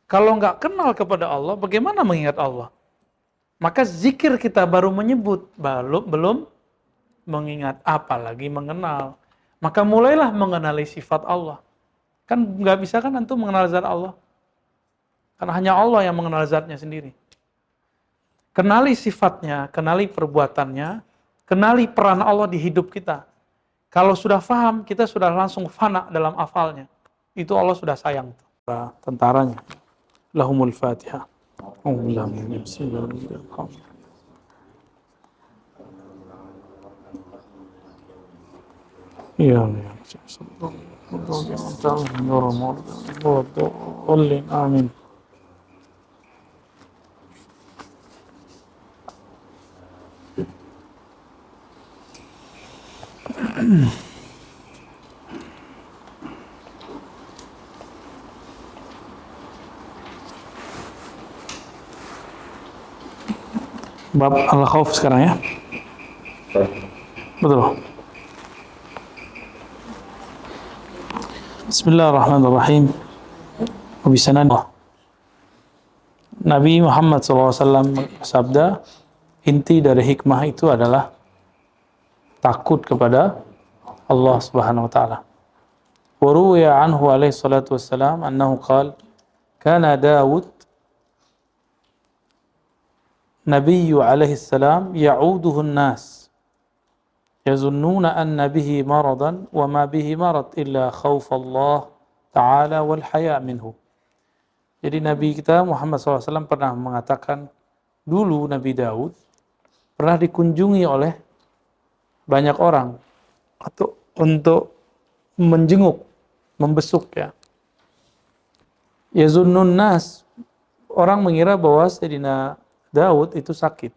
Kalau nggak kenal kepada Allah, bagaimana mengingat Allah? Maka zikir kita baru menyebut, belum mengingat, apalagi mengenal. Maka mulailah mengenali sifat Allah. Kan nggak bisa kan antum mengenal zat Allah? Karena hanya Allah yang mengenal zatnya sendiri. Kenali sifatnya, kenali perbuatannya, kenali peran Allah di hidup kita. Kalau sudah paham, kita sudah langsung fana dalam hafalnya. Itu Allah sudah sayang. Tentaranya. Lahumul Fatihah. Ya, amin. Bab al-khauf sekarang ya. Betul. Bismillahirrahmanirrahim. Wabisanallah. Nabi Muhammad SAW bersabda, inti dari hikmah itu adalah takut kepada Allah Subhanahu wa taala. Wa ruwiya anhu alaihi salatu wassalam annahu qala kana Daud nabiyyu alaihi salam ya'uduhu an-nas yazunnuna anna bihi maradan wa ma bihi marad illa khawf Allah ta'ala wal haya' minhu. Jadi Nabi kita Muhammad SAW pernah mengatakan, dulu Nabi Daud pernah dikunjungi oleh banyak orang untuk menjenguk, membesuk ya. Yazunnun nas, orang mengira bahwa Sayyidina Daud itu sakit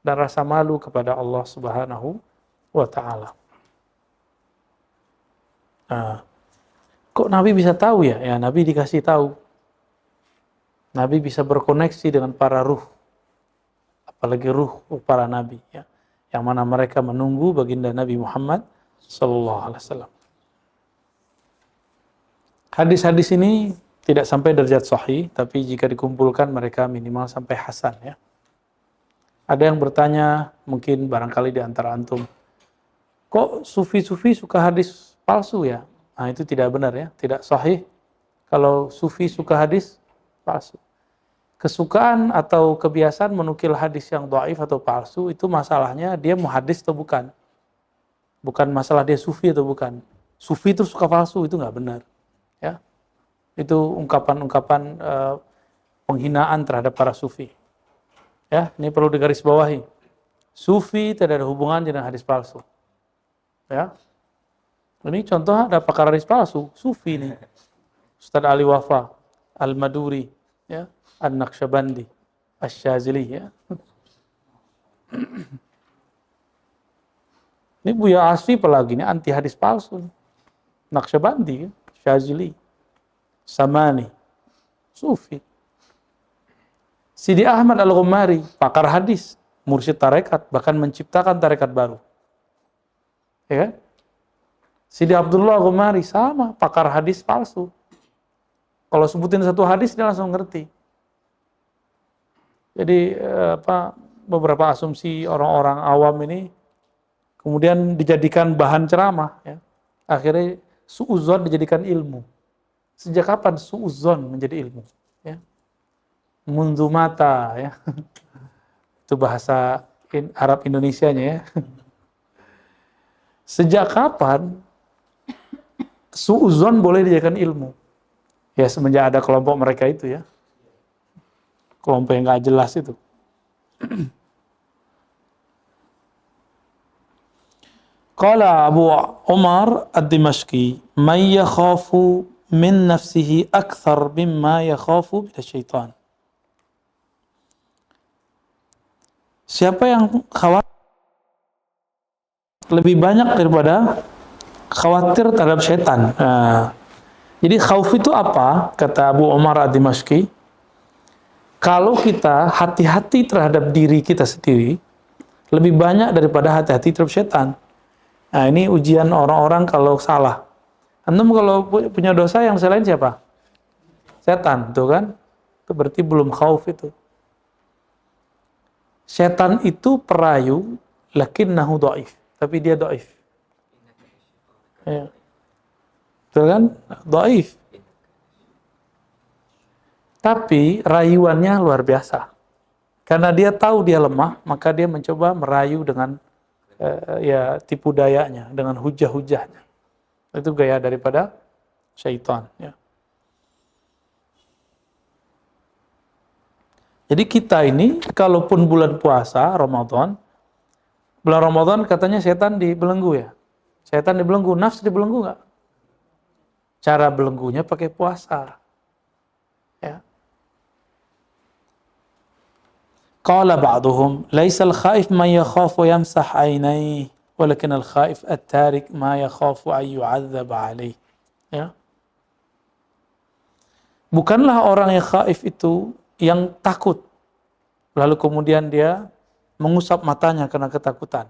dan rasa malu kepada Allah Subhanahu wa taala. Nah, kok Nabi bisa tahu ya? Ya, Nabi dikasih tahu. Nabi bisa berkoneksi dengan para ruh. Apalagi ruh para nabi ya. Yang mana mereka menunggu baginda Nabi Muhammad sallallahu alaihi wasallam. Hadis-hadis ini tidak sampai derajat sahih, tapi jika dikumpulkan mereka minimal sampai hasan ya. Ada yang bertanya, mungkin barangkali di antara antum, kok sufi-sufi suka hadis palsu ya? Nah, itu tidak benar ya, tidak sahih. Kalau sufi suka hadis palsu. Kesukaan atau kebiasaan menukil hadis yang dhaif atau palsu, itu masalahnya dia muhadis atau bukan. Bukan masalah dia sufi atau bukan. Sufi itu suka palsu, itu nggak benar. Ya. Itu ungkapan-ungkapan penghinaan terhadap para sufi. Ya, ini perlu digarisbawahi. Sufi tidak ada hubungan dengan hadis palsu. Ya. Ini contoh ada pakar hadis palsu, sufi nih. Ustaz Ali Wafa, Al-Maduri, ya, An-Naqsyabandi, Asy-Syazili ya. Ini Buya Asfi apalagi, ini anti hadis palsu. Naqsyabandi, Syazili, Samani, sufi. Sidi Ahmad Al-Ghumari, pakar hadis, mursyid tarekat, bahkan menciptakan tarekat baru. Ya kan? Sidi Abdullah Al-Ghumari sama, pakar hadis palsu. Kalau sebutin satu hadis dia langsung ngerti. Jadi beberapa asumsi orang-orang awam ini kemudian dijadikan bahan ceramah ya. Akhirnya su'udzon dijadikan ilmu. Sejak kapan su'udzon menjadi ilmu ya? Mundu mata ya. Itu bahasa Arab Indonesianya ya. Sejak kapan su'udzon boleh dijadikan ilmu? Ya semenjak ada kelompok mereka itu ya. Kelompok yang gak jelas itu. Qala Abu Umar Ad-Dimashqi, "Man yakhafu min nafsihi akthar mimma yakhafu minasyaitan." Siapa yang khawatir lebih banyak daripada khawatir terhadap syaitan. Nah, jadi khauf itu apa? Kata Abu Umar Ad-Dimashqi, kalau kita hati-hati terhadap diri kita sendiri, lebih banyak daripada hati-hati terhadap syaitan. Nah, ini ujian orang-orang kalau salah. Antum kalau punya dosa yang selain siapa? setan, tuh kan? Itu berarti belum khauf itu. Setan itu perayu, lakinnahu dhaif, tapi dia dhaif. Ya. Betul kan? Dhaif. Tapi rayuannya luar biasa. Karena dia tahu dia lemah, maka dia mencoba merayu dengan ya tipu dayanya, dengan hujah-hujahnya. Itu gaya daripada syaitan. Ya. Jadi kita ini, kalaupun bulan puasa, bulan Ramadan katanya setan dibelenggu ya. Setan dibelenggu, nafsu dibelenggu nggak? Cara belenggunya pakai puasa. Ya. Qala ba'duhum, laisal khaif man yakhafu yamsah aynayhi, walakin al khaif at-tarik ma yakhafu an yu'adzab alayh. Ya. Bukanlah orang yang khaif itu yang takut, lalu kemudian dia mengusap matanya karena ketakutan,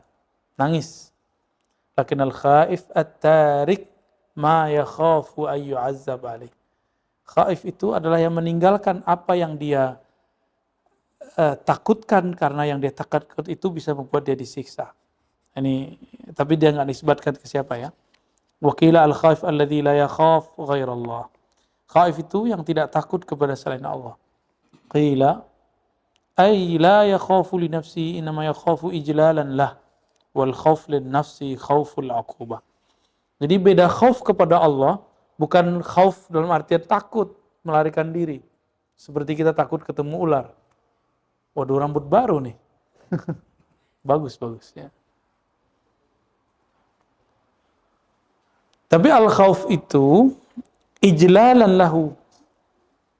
nangis. Lakin al khaif at-tarik ma yakhafu an yu'adzab alayh. Khaif itu adalah yang meninggalkan apa yang dia takutkan, karena yang dia takut itu bisa membuat dia disiksa. Ini tapi dia nggak disebutkan ke siapa ya. Wakila al-khaif alladzi la yakhaf ghairallah. Khaif itu yang tidak takut kepada selain Allah. Qila ay la yakhafu li nafsi, inma yakhafu ijlalan lah, wal khauf lin nafsi khauful uqubah. Jadi beda khauf kepada Allah, bukan khauf dalam artian takut melarikan diri. Seperti kita takut ketemu ular. Waduh, rambut baru nih. Bagus ya. Tapi al-khauf itu ijlalan lahu,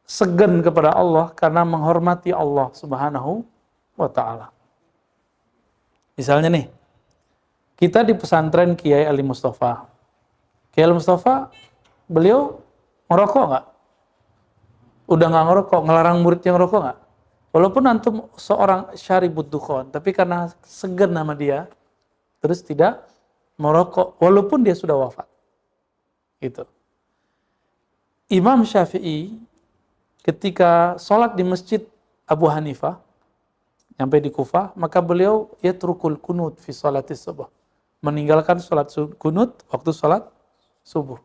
segan kepada Allah karena menghormati Allah Subhanahu wa ta'ala. Misalnya nih, kita di pesantren Kiai Ali Mustafa. Kiai Ali Mustafa, beliau ngerokok nggak? Udah nggak ngerokok, ngelarang muridnya ngerokok nggak? Walaupun antum seorang syaribud dukhon, tapi karena segan nama dia, terus tidak merokok, walaupun dia sudah wafat. Gitu. Imam Syafi'i ketika sholat di masjid Abu Hanifah, sampai di Kufah, maka beliau yatrukul kunut fi sholatis subuh. Meninggalkan sholat kunut waktu sholat subuh.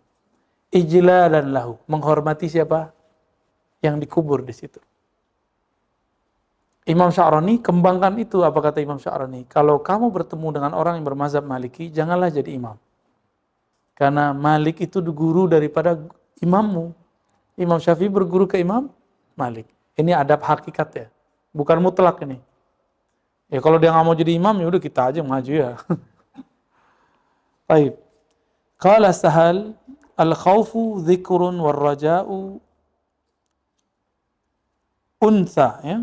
Ijlalan lahu, menghormati siapa? Yang dikubur di situ. Imam Sya'rani kembangkan itu. Apa kata Imam Sya'rani? Kalau kamu bertemu dengan orang yang bermazhab Maliki, janganlah jadi imam. Karena Malik itu guru daripada imammu. Imam Syafi'i berguru ke Imam Malik. Ini adab hakikat ya. Bukan mutlak ini. Ya kalau dia nggak mau jadi imam, ya udah kita aja maju ya. Baik. Qala Sahal, al-khawfu dzikrun wal raja'u untha, ya.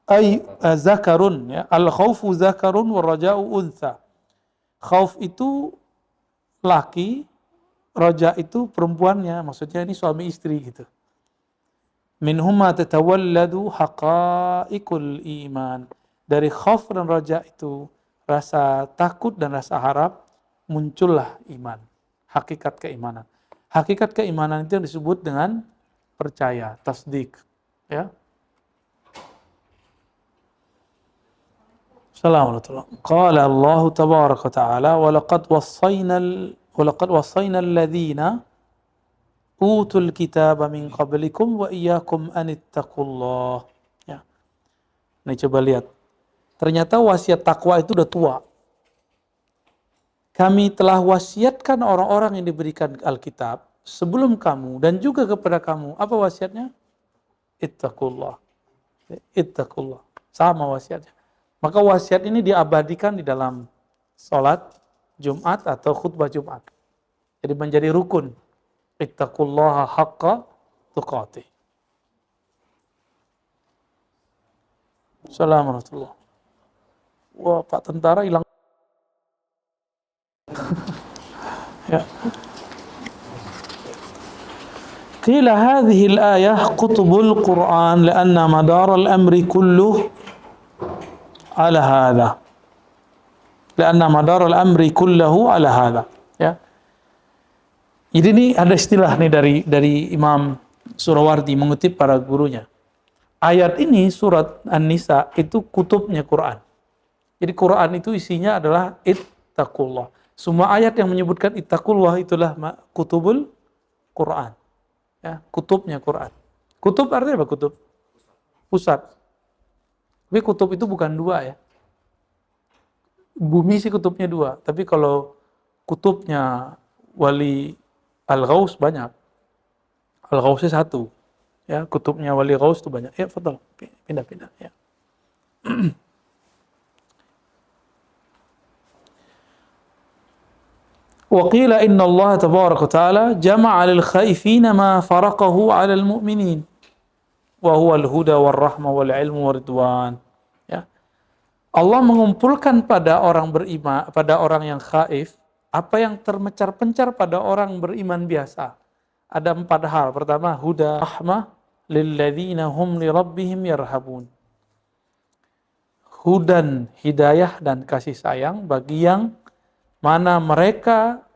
Ay zakarun, ya. Al-khawfu zakarun wal raja'u untha. Khauf itu laki, raja itu perempuannya, maksudnya ini suami istri gitu. Minhumma tatawalladu haqa'iqul iman. Dari khauf dan raja itu, rasa takut dan rasa harap, muncullah iman, hakikat keimanan. Hakikat keimanan itu yang disebut dengan percaya, tasdik, ya. Assalamualaikum. Qala Allah tabaraka wa ta'ala, walaqad wassayna alladhina utul kitaba min qablikum wa iyyakum an ittaqullah. Ya. Nah, coba lihat. Ternyata wasiat takwa itu udah tua. Kami telah wasiatkan orang-orang yang diberikan Alkitab sebelum kamu dan juga kepada kamu. Apa wasiatnya? Ittaqullah. Ittaqullah. Sama wasiatnya. Maka wasiat ini diabadikan di dalam sholat Jumat atau khutbah Jumat. Jadi menjadi rukun. Ittaqullaha haqqa tuqatih. Assalamualaikum. Wah, Pak Tentara hilang. Ya. Qila hadhihi al-ayah qutbul Qur'an lianna madar al-amri kulluh ala hadha. Lianna madar al-amri kulluhu ala hadha. Ya. Jadi ini ada istilah nih dari Imam Surawardi mengutip para gurunya. Ayat ini surat An-Nisa itu kutubnya Quran. Jadi Quran itu isinya adalah ittaqullah. Semua ayat yang menyebutkan ittaqullah itulah kutubul Quran. Ya, kutubnya Quran. Kutub artinya apa kutub? Pusat. Tapi kutub itu bukan dua ya. Bumi sih kutubnya dua, tapi kalau kutubnya wali Al-Ghaus banyak. Al-Ghausnya satu. Ya, kutubnya wali Ghaus itu banyak. Ya, fadhal. Pindah-pindah ya. Wa qila inna Allah tabaraka ta'ala jama'a lil khaifina ma faraqahu 'ala al mu'minin wa huwa al huda war rahmah wal ilmu war ridwan. Ya. Allah mengumpulkan pada orang beriman, pada orang yang khaif, apa yang termencar-pencar pada orang beriman biasa. Ada 4 hal. Pertama, huda, rahmah, lilladzina hum li rabbihim yarhabun. Hudan, hidayah dan kasih sayang bagi yang mana mereka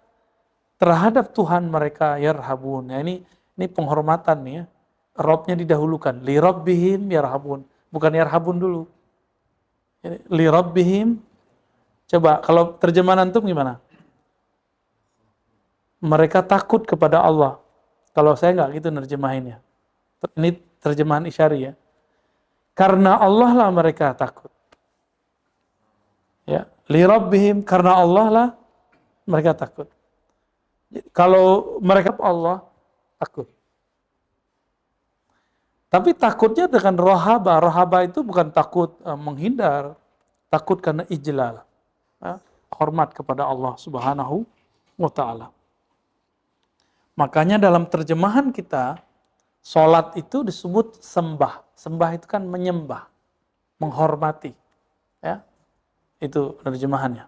terhadap Tuhan mereka yarhabun. Ya, ini penghormatan nih ya. Robnya didahulukan. Li rabbihim yarhabun. Bukan yarhabun dulu. Li rabbihim. Coba kalau terjemahan antum gimana? Mereka takut kepada Allah. Kalau saya nggak gitu nerjemahinnya. Ini terjemahan Isyari ya. Karena Allah lah mereka takut. Ya, li rabbihim, karena Allah lah mereka takut. Kalau mereka Allah takut. Tapi takutnya dengan rohaba. Rohaba itu bukan takut menghindar, takut karena ijlal. Ya, hormat kepada Allah Subhanahu wa ta'ala. Makanya dalam terjemahan kita, sholat itu disebut sembah. Sembah itu kan menyembah, menghormati. Ya, itu terjemahannya.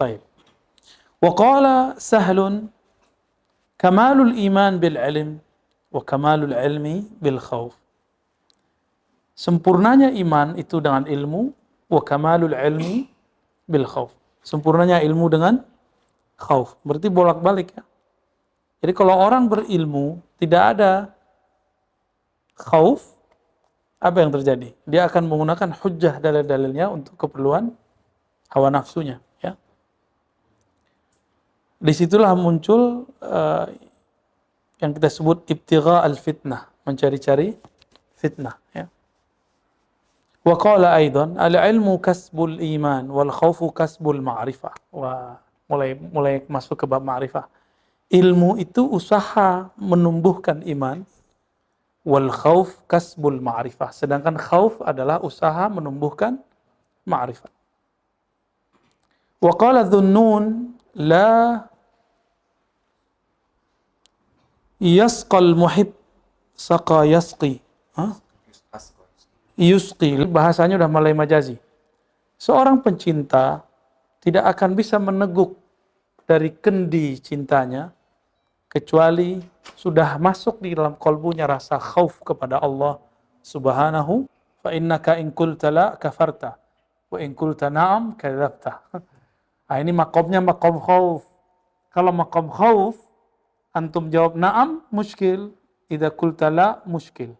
Baik. Wa qala Sahlun, kamalul iman bil ilm wa kamalul ilmi bil khauf. Sempurnanya iman itu dengan ilmu, wa kamalul ilmi bil khauf. Sempurnanya ilmu dengan khauf. Berarti bolak-balik ya. Jadi kalau orang berilmu tidak ada khauf, apa yang terjadi? Dia akan menggunakan hujjah dalil-dalilnya untuk keperluan hawa nafsunya. Ya. Disitulah muncul yang kita sebut ibtigha al-fitnah, mencari-cari fitnah. Ya. Wa qala aidan al-ilmu kasbul iman wal khawfu kasbul ma'rifah. Wah, mulai masuk ke bab ma'rifah. Ilmu itu usaha menumbuhkan iman, wal khauf kasbul ma'rifah. Sedangkan khauf adalah usaha menumbuhkan ma'rifah. Wa qala dhunnun la yasqal muhib saqa yasqi. Yusqi, bahasanya udah mulai majazi. Seorang pencinta tidak akan bisa meneguk dari kendi cintanya kecuali sudah masuk di dalam kalbunya rasa khauf kepada Allah Subhanahu, fa innaka in qulta la kafarta wa in qulta na'am kadzabta. Nah, ini maqamnya maqam khauf. Kalau maqam khauf antum jawab na'am muskil, idza qulta la muskil.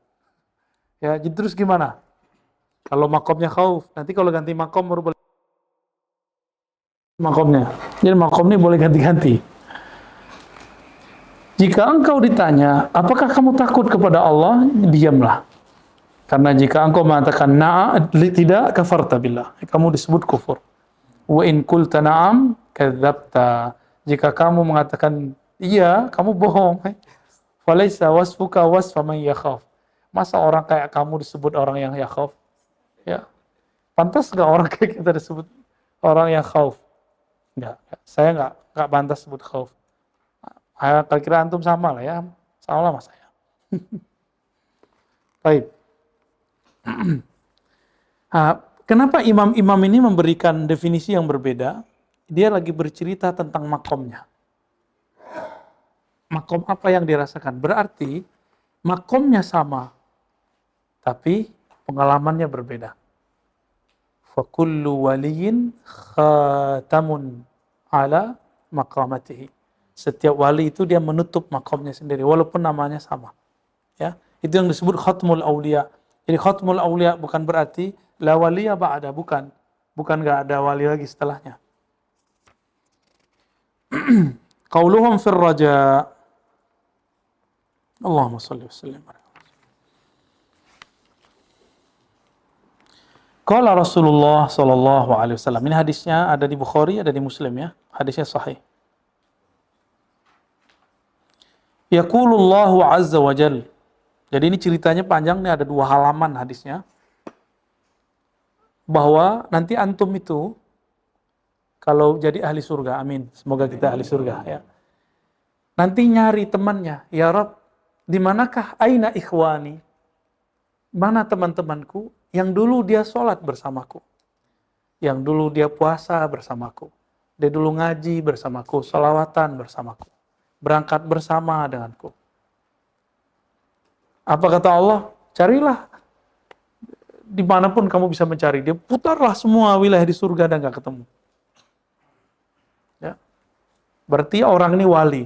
Ya, jadi terus gimana? Kalau maqamnya khauf, nanti kalau ganti maqam baru boleh maqamnya. Jadi maqam ini boleh ganti-ganti. Jika engkau ditanya, apakah kamu takut kepada Allah? Diamlah. Karena jika engkau mengatakan na'am, tidak, kafarta billah. Kamu disebut kufur. Wa in qulta na'am, kadzabta. Jika kamu mengatakan iya, kamu bohong. Falaisa wasfuka wasfa man yakhaf. Masa orang kayak kamu disebut orang yang yakhaf? Ya. Pantas enggak orang kayak kita disebut orang yang khauf? Enggak. Saya enggak pantas sebut khauf. Kira-kira antum sama lah ya, sama lah mas saya. Baik. Kenapa imam-imam ini memberikan definisi yang berbeda? Dia lagi bercerita tentang makomnya. Makom apa yang dirasakan? Berarti makomnya sama, tapi pengalamannya berbeda. Fakullu waliyin khatamun ala maqamatihi. Setiap wali itu dia menutup makomnya sendiri, walaupun namanya sama. Ya, itu yang disebut khatmul aulia. Jadi khatmul aulia bukan berarti la waliya ba'da, bukan. Bukan enggak ada wali lagi setelahnya. Qauluhum fir raja. Allahumma shalli wa sallim. Qala Rasulullah sallallahu alaihi wasallam. Ini hadisnya ada di Bukhari, ada di Muslim ya. Hadisnya sahih. Yaqulullahu azza wa jal. Jadi ini ceritanya panjang nih, ada 2 halaman hadisnya. Bahwa nanti antum itu kalau jadi ahli surga, amin. Semoga kita ahli surga ya. Nanti nyari temannya, ya Rabb, di manakah aina ikhwani? Mana teman-temanku yang dulu dia sholat bersamaku, yang dulu dia puasa bersamaku, dia dulu ngaji bersamaku, sholawatan bersamaku, berangkat bersama denganku. Apa kata Allah? Carilah dimanapun kamu bisa mencari. Dia putarlah semua wilayah di surga dan gak ketemu. Ya. Berarti orang ini wali.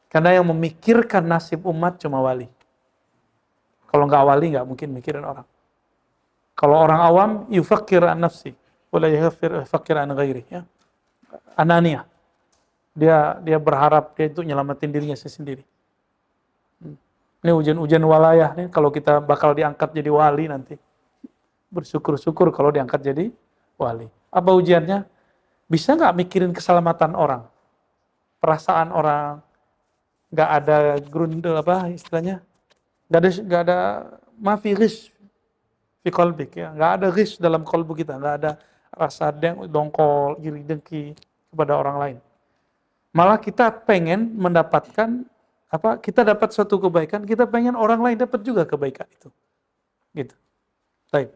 Karena yang memikirkan nasib umat cuma wali. Kalau nggak wali nggak mungkin mikirin orang. Kalau orang awam, yufakkir an nafsi, wala yufakkir an ghairi. Ya. Anania. Dia berharap dia itu nyelamatin dirinya sendiri. Ini ujian walayah nih, kalau kita bakal diangkat jadi wali nanti. Bersyukur-syukur kalau diangkat jadi wali. Apa ujiannya? Bisa nggak mikirin keselamatan orang? Perasaan orang, nggak ada grundel apa istilahnya? Nggak ada mafi ghish fi qalbik ya, nggak ada ghish dalam kalbu kita, nggak ada rasa dongkol, iri dengki kepada orang lain. Malah kita pengen mendapatkan apa? Kita dapat suatu kebaikan, kita pengen orang lain dapat juga kebaikan itu. Gitu. Baik.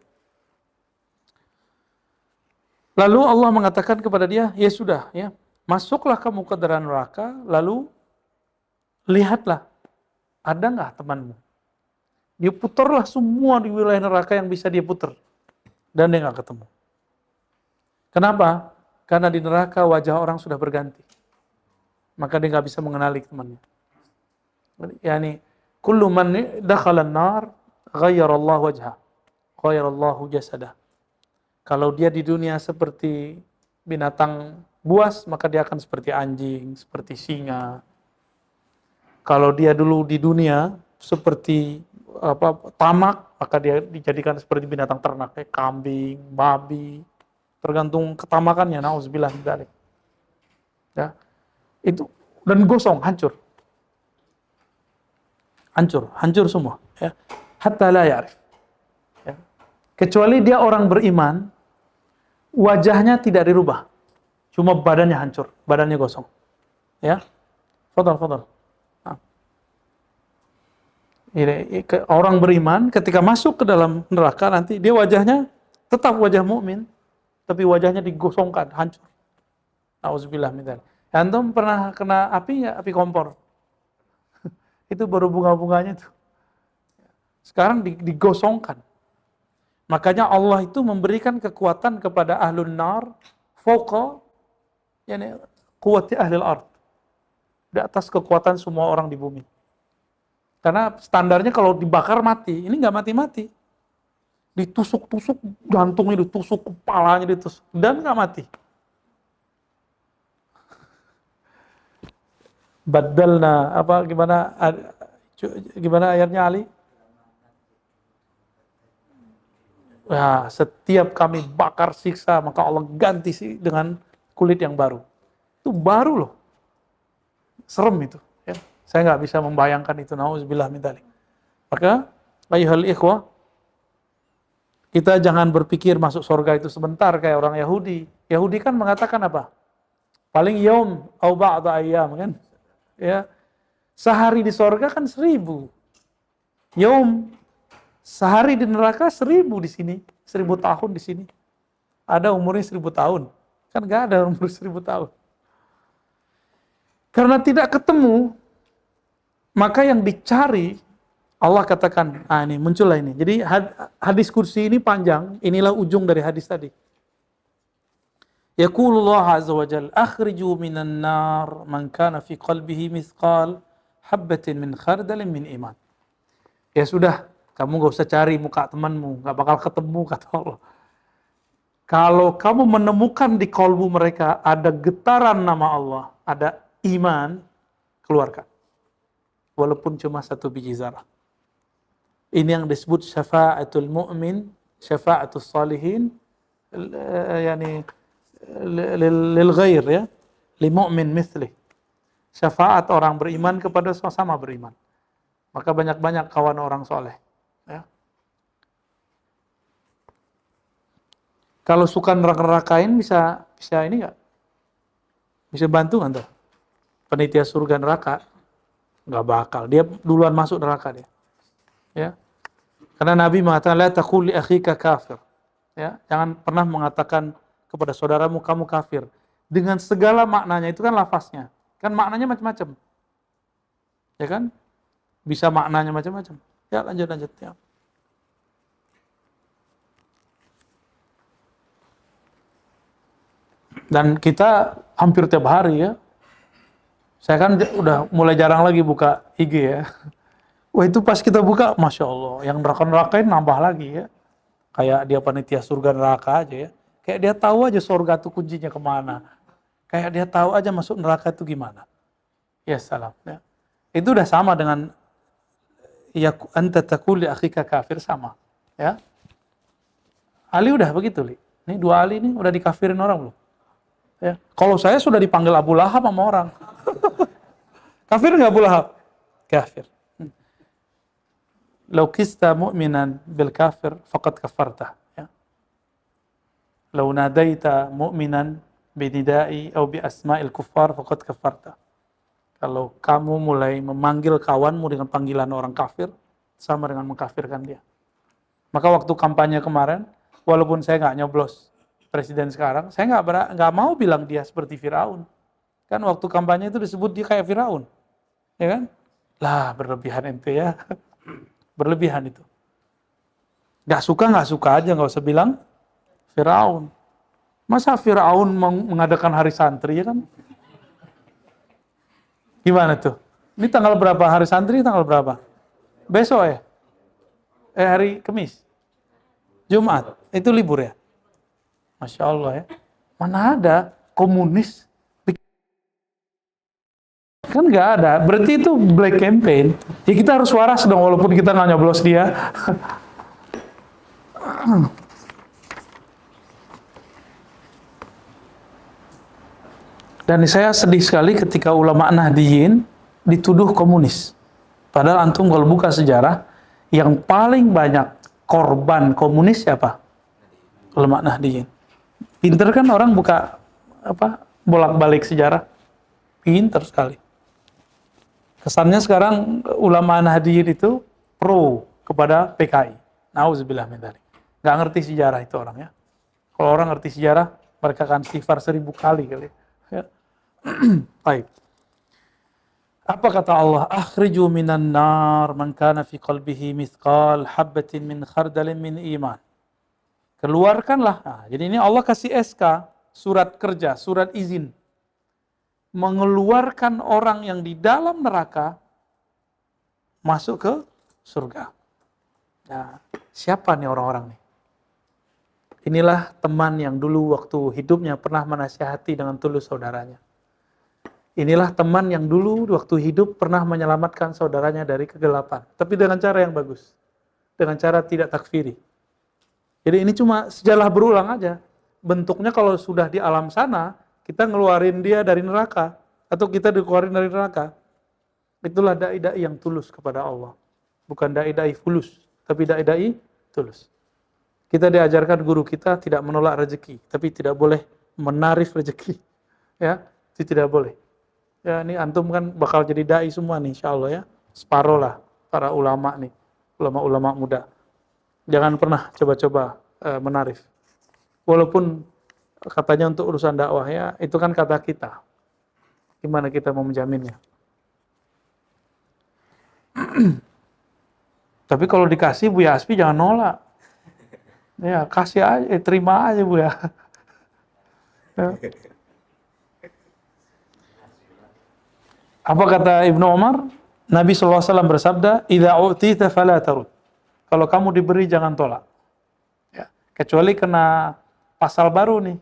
Lalu Allah mengatakan kepada dia, ya sudah ya, masuklah kamu ke dalam neraka, lalu lihatlah ada nggak temanmu? Dia putarlah semua di wilayah neraka yang bisa dia putar. Dan dia nggak ketemu. Kenapa? Karena di neraka wajah orang sudah berganti. Maka dia nggak bisa mengenali temannya. Yani, kullu man dakhala an-nar ghayyarallahu wajhah. Ghayyarallahu jasadah. Kalau dia di dunia seperti binatang buas, maka dia akan seperti anjing, seperti singa. Kalau dia dulu di dunia seperti tamak, maka dia dijadikan seperti binatang ternak, kayak kambing, babi, tergantung ketamakannya. Nauzubillah min dzalik. Ya, itu dan gosong, hancur semua. Ya, hatta la ya'rif. Ya. Kecuali dia orang beriman, wajahnya tidak dirubah, cuma badannya hancur, badannya gosong. Ya, fadal. Orang beriman ketika masuk ke dalam neraka nanti dia wajahnya tetap wajah mukmin, tapi wajahnya digosongkan, hancur. Nauzubillah min dzalik. Antum pernah kena api ya, api kompor? Itu baru bunga-bunganya tuh. Sekarang digosongkan. Makanya Allah itu memberikan kekuatan kepada ahlun nar fauqa yani quwwati ahlil ard. Di atas kekuatan semua orang di bumi. Karena standarnya kalau dibakar mati, ini nggak mati-mati. Ditusuk-tusuk jantungnya, ditusuk kepalanya, ditusuk dan nggak mati. Badalna apa gimana ayatnya Ali? Ya, setiap kami bakar siksa maka Allah ganti sih dengan kulit yang baru. Itu baru loh. Serem itu. Ya. Saya nggak bisa membayangkan itu. Nauzubillah min dzalik. Maka, ayyuhal ikhwah, kita jangan berpikir masuk surga itu sebentar kayak orang Yahudi. Yahudi kan mengatakan apa? Paling yaum au ba'da ayyam kan? Ya. Sehari di surga kan 1000. Yaum sehari di neraka 1000 di sini, 1000 tahun di sini. Ada umurnya 1000 tahun. Kan nggak ada umur 1000 tahun. Karena tidak ketemu, maka yang dicari, Allah katakan, ini muncullah ini. Jadi hadis kursi ini panjang, inilah ujung dari hadis tadi. Yaqulullah azza wa jalla, akhriju minan nar man kana fi qalbihi mithqal habbatin min khardalin min iman. Ya sudah, kamu gak usah cari muka temanmu, gak bakal ketemu, kata Allah. Kalau kamu menemukan di kalbu mereka ada getaran nama Allah, ada iman, keluarkan. Walaupun cuma 1 biji zarah. Ini yang disebut syafa'atul mu'min, syafa'atul salihin, yani lil ghair ya, li mu'min mithlih. Syafaat orang beriman kepada sesama beriman. Maka banyak-banyak kawan orang soleh. Ya. Kalau suka neraka-nerakain bisa ini nggak? Bisa bantu nggak tuh? Panitia surga neraka nggak bakal. Dia duluan masuk neraka dia. Ya. Karena Nabi mengatakan la taqul li akhika kafir. Ya, jangan pernah mengatakan kepada saudaramu kamu kafir. Dengan segala maknanya, itu kan lafaznya. Kan maknanya macam-macam. Ya kan? Bisa maknanya macam-macam. Ya, lanjut ya. Dan kita hampir tiap hari ya. Saya kan udah mulai jarang lagi buka IG ya. Wah itu pas kita buka, Masya Allah, yang neraka-nerakain nambah lagi ya. Kayak dia panitia surga neraka aja ya. Kayak dia tahu aja surga itu kuncinya kemana. Kayak dia tahu aja masuk neraka itu gimana. Ya salam. Ya. Itu udah sama dengan ya anta taqul li akhika kafir, sama. Ya. Ali udah begitu, Li. Ini 2 Ali ini udah dikafirin orang belum? Ya. Kalau saya sudah dipanggil Abu Lahab sama orang. Kafir nggak Abu Lahab? Kafir. Lau kista mu'minan bil kafir faqad kafartah. Ya. Lau nadaita mu'minan binida'i atau bi asma'il kuffar faqad kafartah. Kalau kamu mulai memanggil kawanmu dengan panggilan orang kafir, sama dengan mengkafirkan dia. Maka waktu kampanye kemarin, walaupun saya nggak nyoblos presiden sekarang, saya nggak mau bilang dia seperti Firaun. Kan waktu kampanye itu disebut dia kayak Firaun, ya kan? Lah berlebihan ente ya, berlebihan itu. Nggak suka aja, nggak usah bilang Firaun. Masa Firaun mengadakan hari santri ya kan? Gimana tuh? Ini tanggal berapa hari santri? Tanggal berapa? Besok ya? Hari Kamis? Jumat? Itu libur ya? Masya Allah ya. Mana ada komunis? Kan nggak ada. Berarti itu black campaign. Ya kita harus waras dong walaupun kita nggak nyoblos dia. Dan saya sedih sekali ketika ulama Nahdliyin dituduh komunis. Padahal antum kalau buka sejarah, yang paling banyak korban komunis siapa? Ulama Nahdliyin. Pinter kan orang buka bolak-balik sejarah. Pinter sekali. Kesannya sekarang ulama Nahdliyin itu pro kepada PKI. Nauzubillah min dzalik. Nggak ngerti sejarah itu orang ya. Kalau orang ngerti sejarah, mereka akan istighfar 1000 kali kali. Ya. Baik. Apa kata Allah? Akhriju minan nar man kana fi qalbihi mithqal habbatin min khardalin min iman. Keluarkanlah. Nah, jadi ini Allah kasih SK, surat kerja, surat izin. Mengeluarkan orang yang di dalam neraka masuk ke surga. Nah, siapa nih orang-orang nih? Inilah teman yang dulu waktu hidupnya pernah menasihati dengan tulus saudaranya. Inilah teman yang dulu waktu hidup pernah menyelamatkan saudaranya dari kegelapan. Tapi dengan cara yang bagus. Dengan cara tidak takfiri. Jadi ini cuma sejarah berulang aja. Bentuknya kalau sudah di alam sana, kita ngeluarin dia dari neraka. Atau kita dikeluarin dari neraka. Itulah da'i-da'i yang tulus kepada Allah. Bukan da'i-da'i fulus. Tapi da'i-da'i tulus. Kita diajarkan guru kita tidak menolak rezeki. Tapi tidak boleh menarif rezeki. Ya, itu tidak boleh. Ya, ini antum kan bakal jadi dai semua nih, insya Allah ya. Separuh lah para ulama nih, ulama-ulama muda. Jangan pernah coba-coba menarif. Walaupun katanya untuk urusan dakwah ya, itu kan kata kita. Gimana kita mau menjaminnya? Tapi kalau dikasih Bu Yaspi jangan nolak. Ya, kasih aja, terima aja Bu ya. Ya. Apa kata Ibnu Umar? Nabi SAW bersabda, "Idza u'tita fala tarud." Kalau kamu diberi jangan tolak. Ya. Kecuali kena pasal baru nih.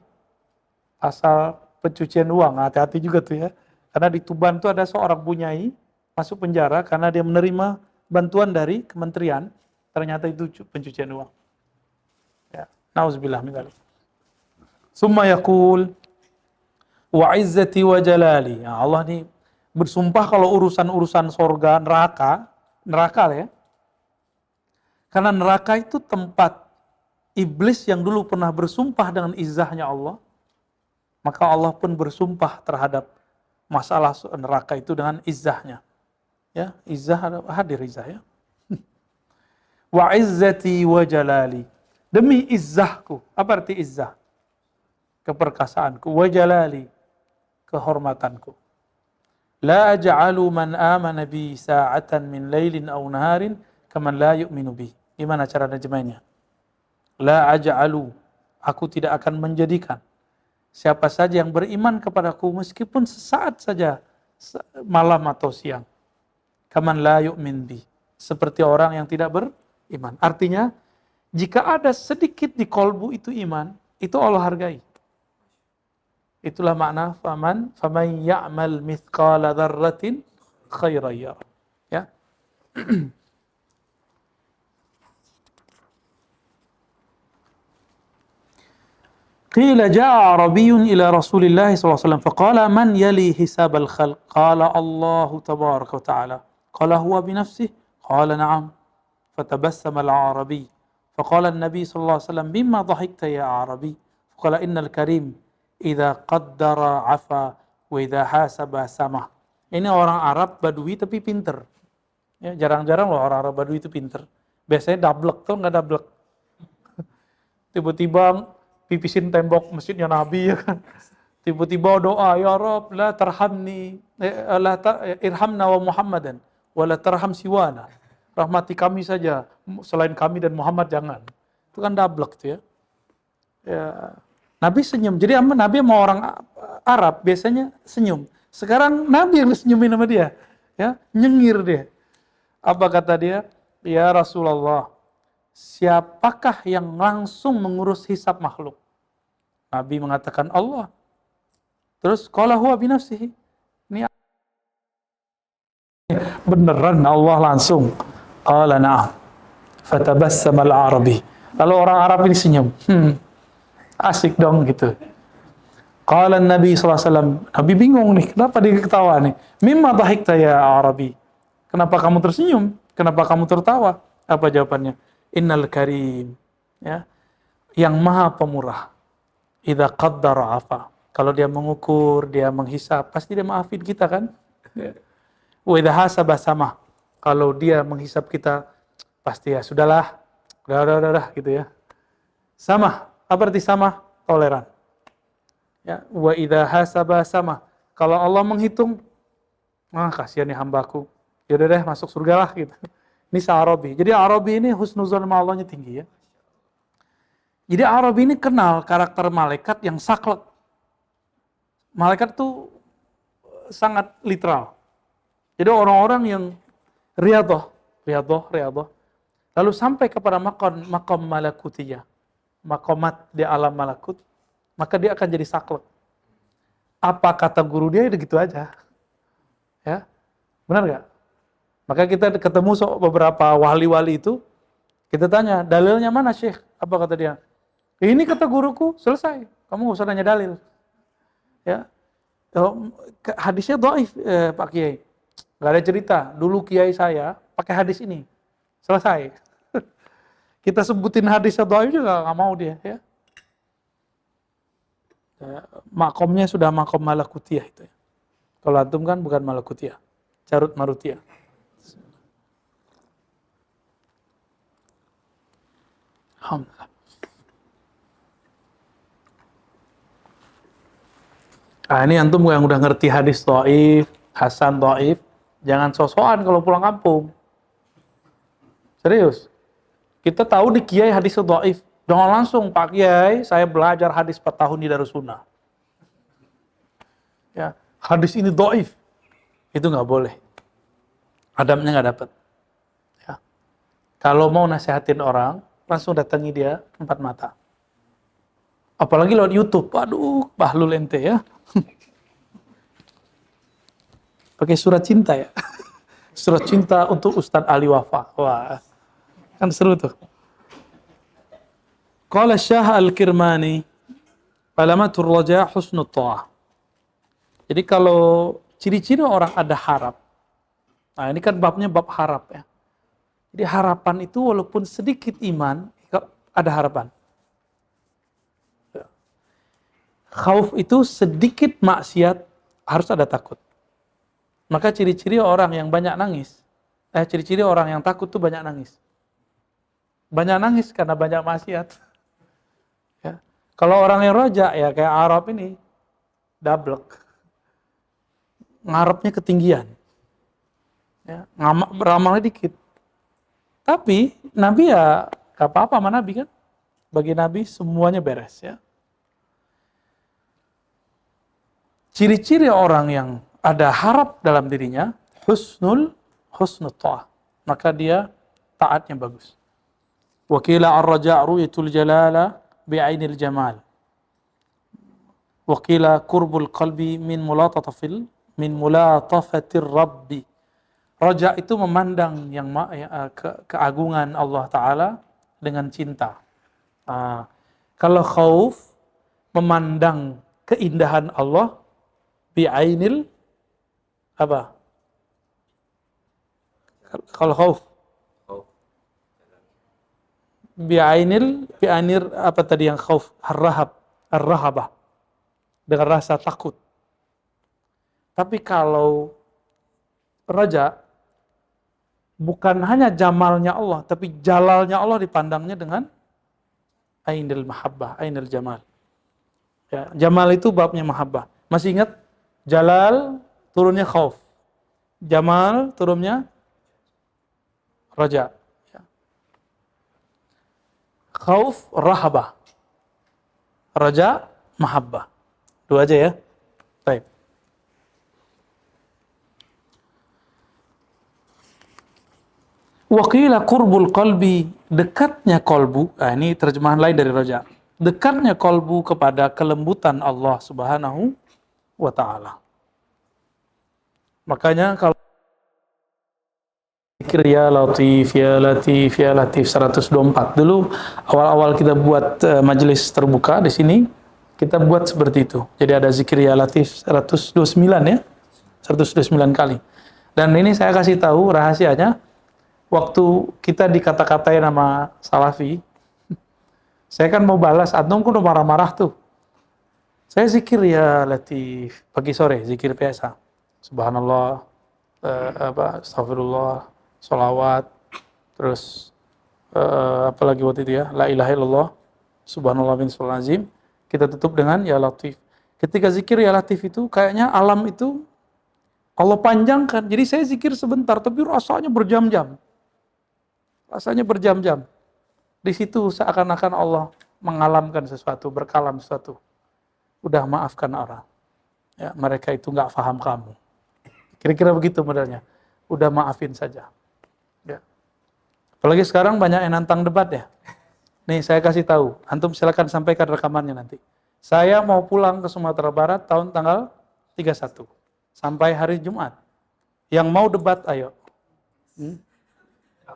Pasal pencucian uang. Hati-hati juga tuh ya. Karena di Tuban tuh ada seorang bunyai masuk penjara karena dia menerima bantuan dari kementerian. Ternyata itu pencucian uang. Ya. Nauzubillah min dzalik. Summa yaqul wa izzati wa jalali. Ya, Allah nih bersumpah kalau urusan-urusan sorga, neraka ya. Karena neraka itu tempat iblis yang dulu pernah bersumpah dengan izzahnya Allah, maka Allah pun bersumpah terhadap masalah neraka itu dengan izzahnya. Ya, izzah hadir izzah ya. Wa izzati wa jalali. Demi izzahku. Apa arti izzah? Keperkasaanku. Wa jalali. Kehormatanku. La aj'alu man amana bi sa'atan min lailin aw naharin kaman la yu'minu bi. Gimana cara nerjemahnya? La aj'alu, aku tidak akan menjadikan siapa saja yang beriman kepadaku meskipun sesaat saja malam atau siang. Kaman la yu'min bi, seperti orang yang tidak beriman. Artinya, jika ada sedikit di kolbu itu iman, itu Allah hargai. Itulah makna faman ya'mal mithqala dzarratin khairan yarah. Ya. Qila ja'a Arabiyyun ila Rasulillah SAW faqala man yali hisab al-khalq qala Allah tabaraka wa ta'ala qala huwa bi nafsihi qala na'am fatabassama al-Arabi faqala an-nabi sallallahu alaihi wasallam bimma dhahikta ya Arabi faqala innal karim idza qaddara afa wa idza hasaba samah. Ini orang Arab Badui tapi pinter. Ya, jarang-jarang loh orang Arab Badui itu pinter. Biasanya dablek tuh nggak dablek. Tiba-tiba pipisin tembok masjidnya Nabi ya kan. Tiba-tiba doa, ya Rabb la tarhamni irhamna wa Muhammadan wa la tarham siwana. Rahmati kami saja, selain kami dan Muhammad jangan. Itu kan dablek tuh ya. Ya. Nabi senyum. Jadi Nabi sama orang Arab biasanya senyum. Sekarang Nabi yang senyumin sama dia. Ya, nyengir dia. Apa kata dia? Ya Rasulullah, siapakah yang langsung mengurus hisab makhluk? Nabi mengatakan Allah. Terus qala huwa bi nafsihi. Ini beneran Allah langsung. Qala na'am. Fatabassama al-Arabi. Lalu orang Arab ini senyum. Asik dong gitu. Qala Nabi SAW. Nabi bingung nih, kenapa dia ketawa nih? Mimma dhahikta ya Arabi. Kenapa kamu tersenyum? Kenapa kamu tertawa? Apa jawabannya? Innal karim, ya, yang maha pemurah. Idza qaddara afa. Kalau dia mengukur, dia menghisap, pasti dia maafin kita kan? Wa idza hasaba samah. Kalau dia menghisap kita, pasti ya sudahlah, udah gitu ya. Samah, apa arti samah? Toleran. Ya, wa idza hasaba samah. Kalau Allah menghitung, kasihan nih hambaku. Ya udah deh masuk surga lah gitu. Ini Arabi. Jadi Arabi ini husnuzon sama Allahnya tinggi ya. Jadi Arabi ini kenal karakter malaikat yang saklek. Malaikat tuh sangat literal. Jadi orang-orang yang riyadhah, lalu sampai kepada maqam malakutiyah, maqamat di alam malakut, maka dia akan jadi saklek. Apa kata guru dia itu gitu aja. Ya. Benar nggak? Maka kita ketemu beberapa wali-wali itu, kita tanya, dalilnya mana Syekh? Apa kata dia? Ini kata guruku, selesai. Kamu nggak usah nanya dalil. Ya, hadisnya dhaif, Pak Kiai. Nggak ada cerita. Dulu Kiai saya pakai hadis ini, selesai. Kita sebutin hadisnya dhaif juga nggak mau dia. Ya. Makomnya sudah makom malakutiyah itu. Kalau antum kan bukan malakutiyah, carut marutiyah. Alhamdulillah. Ini antum yang udah ngerti hadis dhaif, hasan dhaif, jangan sosokan kalau pulang kampung. Serius. Kita tahu di Kiai hadis dhaif. Jangan langsung, Pak Kiai, saya belajar hadis 4 tahun di Darussunnah. Ya, hadis ini dhaif. Itu nggak boleh. adabnya nggak dapat. Ya. Kalau mau nasihatin orang, langsung datangi dia empat mata. Apalagi lewat YouTube, aduh, bahlul ente ya. Pakai surat cinta ya. Surat cinta untuk Ustadz Ali Wafa. Wah, kan seru tuh. Qala Syah Al-Kirmani, alamatur raja husnul ta'ah. Jadi kalau ciri-ciri orang ada harap. Nah, ini kan babnya bab harap ya. Jadi harapan itu walaupun sedikit iman, ada harapan. Khauf itu sedikit maksiat, harus ada takut. Maka ciri-ciri orang yang banyak nangis, ciri-ciri orang yang takut tuh banyak nangis. Banyak nangis karena banyak maksiat. Ya. Kalau orang yang roja ya kayak Arab ini, dablek. Ngarepnya ketinggian. Ya, beramalnya dikit. Tapi Nabi ya gak apa-apa sama Nabi kan. Bagi Nabi semuanya beres ya. Ciri-ciri orang yang ada harap dalam dirinya, husnul ta'ah. Maka dia taatnya bagus. Wa qila ar-raja' ru'yatul jalala bi'ainil jamal. Wa qila qurbul qalbi min mulatafatir rabbi. Raja itu memandang yang keagungan Allah Ta'ala dengan cinta. Kalau khauf, memandang keindahan Allah bi'ainil apa? Kalau khauf bi'ainir apa tadi yang khauf? Ar-rahabah. Dengan rasa takut. Tapi kalau raja, bukan hanya jamalnya Allah, tapi jalalnya Allah dipandangnya dengan ainil mahabbah, ainil jamal. Ya, jamal itu babnya mahabbah. Masih ingat? Jalal turunnya khauf. Jamal turunnya raja. Ya. Khauf, rahabah. Raja, mahabbah. Dua aja ya. Baik. Waqila qurbul qalbi, dekatnya kolbu. Ini terjemahan lain dari raja. Dekatnya kolbu kepada kelembutan Allah Subhanahu wa ta'ala. Makanya kalau zikir ya latif, ya latif, ya latif 124. Dulu awal-awal kita buat majelis terbuka di sini, kita buat seperti itu. Jadi ada zikir ya latif 129 ya. 129 kali. Dan ini saya kasih tahu rahasianya, waktu kita dikata-katain sama Salafi, saya kan mau balas, antum kan udah marah-marah tuh. Saya zikir ya latif pagi sore, zikir biasa. Subhanallah, astagfirullah, sholawat, terus apalagi waktu itu ya, la ilaha illallah, subhanallah bin azim. Kita tutup dengan ya latif. Ketika zikir ya latif itu kayaknya alam itu Allah panjangkan. Jadi saya zikir sebentar, tapi rasanya berjam-jam. Rasanya berjam-jam. Di situ seakan-akan Allah mengalamkan sesuatu, berkalam sesuatu. Udah maafkan orang. Ya, mereka itu nggak paham kamu. Kira-kira begitu modelnya. Udah maafin saja. Ya. Apalagi sekarang banyak yang nantang debat ya. Nih saya kasih tahu. Antum silakan sampaikan rekamannya nanti. Saya mau pulang ke Sumatera Barat tanggal 31. Sampai hari Jumat. Yang mau debat, ayo.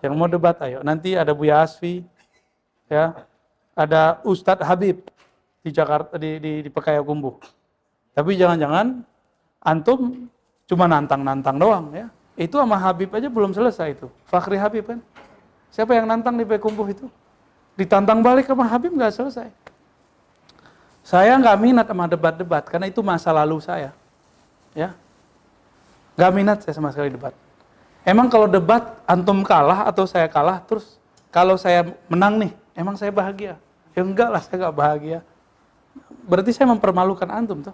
Yang mau debat, ayo. Nanti ada Buya Asfi, ya, ada Ustadz Habib di Jakarta, di Payakumbuh. Tapi jangan-jangan antum cuma nantang-nantang doang, ya. Itu sama Habib aja belum selesai itu. Fakhri Habib kan. Siapa yang nantang di Payakumbuh itu? Ditantang balik sama Habib nggak selesai. Saya nggak minat sama debat-debat karena itu masa lalu saya, ya. Nggak minat saya sama sekali debat. Emang kalau debat antum kalah atau saya kalah, terus kalau saya menang nih, emang saya bahagia? Ya enggak lah, saya nggak bahagia. Berarti saya mempermalukan antum tuh.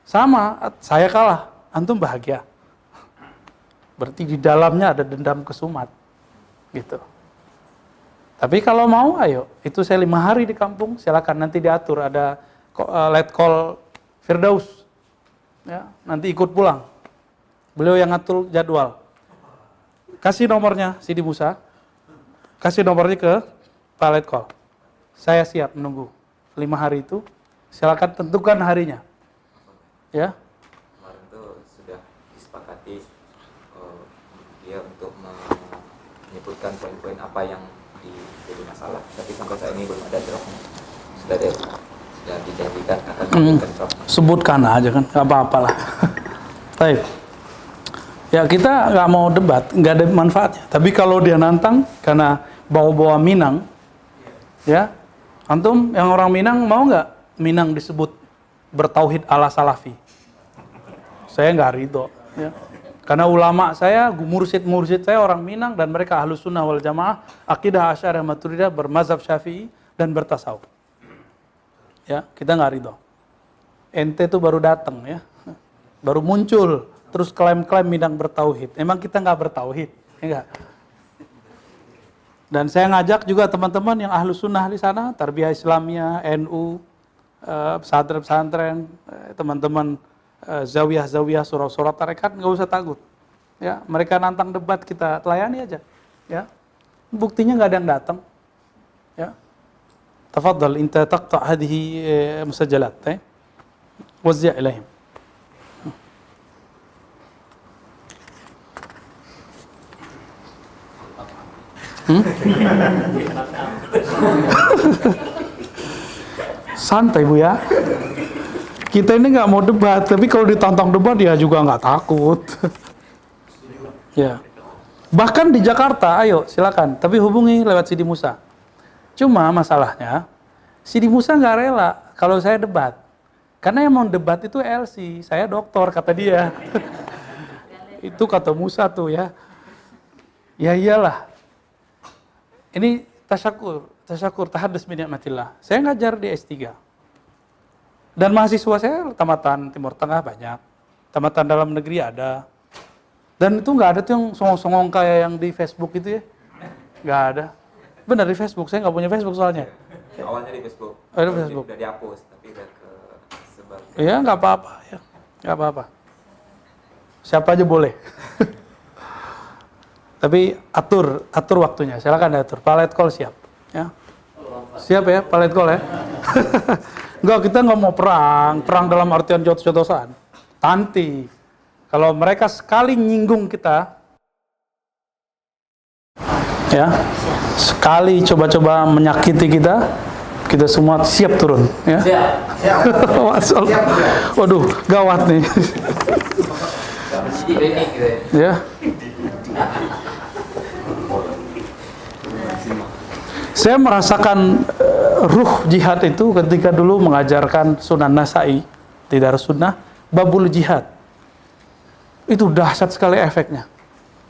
Sama, saya kalah, antum bahagia. Berarti di dalamnya ada dendam kesumat, gitu. Tapi kalau mau, ayo. Itu saya 5 hari di kampung, silakan nanti diatur. Ada let call Firdaus, ya, nanti ikut pulang. Beliau yang ngatur jadwal. kasih nomornya Sidi Musa, kasih nomornya ke Pak Letkol. Saya siap menunggu 5 hari itu. Silakan tentukan harinya. Ya. Kemarin tuh sudah disepakati dia untuk menyebutkan poin-poin apa yang jadi masalah. Tapi sampai saat ini belum ada draftnya. Sudah dijanjikan akan menyebutkan draftnya. Sebutkan aja kan, nggak apa-apalah. Baik. Ya kita nggak mau debat, nggak ada manfaatnya. Tapi kalau dia nantang karena bawa-bawa Minang, ya, antum yang orang Minang mau nggak Minang disebut bertauhid ala Salafi? Saya nggak ridho, ya. Karena ulama saya, mursyid saya orang Minang dan mereka Ahlus Sunnah wal Jamaah, akidah Asy'ariyah Maturidiyah, bermazhab Syafi'i dan bertasawuf. Ya, kita nggak ridho. Ente tuh baru datang, ya, baru muncul. Terus klaim-klaim Minang bertauhid. Emang kita nggak bertauhid? Enggak. Dan saya ngajak juga teman-teman yang ahlu sunnah di sana, Tarbiyah Islamiyah, NU, pesantren-pesantren, teman-teman zawiyah-zawiyah, surah-surah tarekat, nggak usah takut. Ya, mereka nantang debat, kita layani aja. Ya, buktinya nggak ada yang datang. Ya, tafadhal, inta taqta' hadhihi musajjalat, wazzi' ilaihim. Santai Bu ya. Kita ini nggak mau debat, tapi kalau ditantang debat dia juga nggak takut. Ya. Bahkan di Jakarta, ayo silakan. Tapi hubungi lewat Sidi Musa. Cuma masalahnya, Sidi Musa nggak rela kalau saya debat. Karena yang mau debat itu LC, saya doktor kata dia. Itu kata Musa tuh ya. Ya iyalah. Ini tasyakur, tahadus bi ni'matillah. Saya ngajar di S3. Dan mahasiswa saya tamatan Timur Tengah banyak. Tamatan dalam negeri ada. Dan itu nggak ada tuh yang songong-songong kayak yang di Facebook itu ya. Nggak ada. Benar di Facebook, saya nggak punya Facebook soalnya. Awalnya di Facebook. Oh, di Facebook. Udah dihapus, tapi udah ke sebar. Iya, nggak apa-apa ya. Nggak apa-apa. Siapa aja boleh. Tapi atur waktunya. Silakan diatur. Pak Letkol siap, ya. Siap ya, Pak Letkol ya. Enggak, kita nggak mau perang dalam artian jotos-jotosan. Tanti. Kalau mereka sekali nyinggung kita, ya, sekali coba-coba menyakiti kita semua siap turun, ya. Siap. Waduh, gawat nih. Ya. Saya merasakan ruh jihad itu ketika dulu mengajarkan Sunan Nasa'i di Darussunnah, babul jihad. Itu dahsyat sekali efeknya.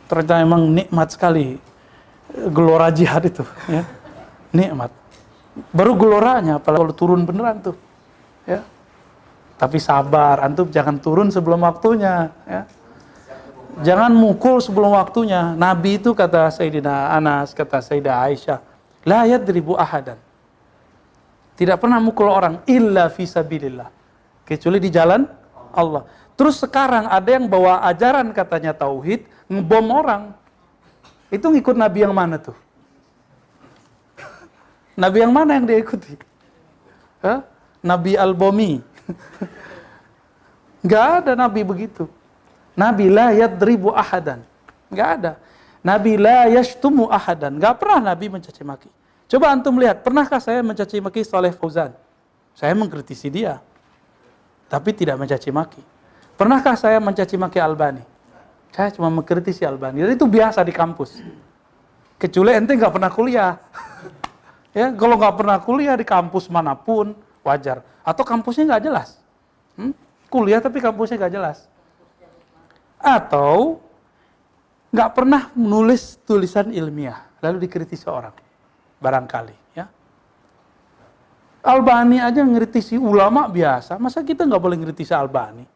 Ternyata memang nikmat sekali gelora jihad itu, ya. Nikmat. Baru geloranya, apalagi kalau turun beneran tuh, ya. Tapi sabar, antum jangan turun sebelum waktunya, ya. Jangan mukul sebelum waktunya. Nabi itu kata Sayyidina Anas, kata Sayyidah Aisyah, la yadribu ahadan. Tidak pernah mukul orang illa fi sabilillah. Kecuali di jalan Allah. Terus sekarang ada yang bawa ajaran katanya tauhid, ngebom orang. Itu ngikut Nabi yang mana tuh? Nabi yang mana yang dia ikuti? Hah? Nabi Al-Bomi. Nggak ada Nabi begitu. Nabi la yadribu ahadan. Nggak ada. Nabi la yashtumu ahadan. Nggak pernah Nabi mencaci maki. Coba antum lihat, pernahkah saya mencaci maki Saleh Fauzan? Saya mengkritisi dia, tapi tidak mencaci maki. Pernahkah saya mencaci maki Albani? Saya cuma mengkritisi Albani. Dan itu biasa di kampus. Kecuali ente nggak pernah kuliah. Ya, kalau nggak pernah kuliah di kampus manapun, wajar. Atau kampusnya nggak jelas. Kuliah tapi kampusnya nggak jelas. Atau nggak pernah menulis tulisan ilmiah, lalu dikritisi orang, barangkali, ya. Albani aja ngkritisi ulama biasa, masa kita nggak boleh ngkritisi Albani?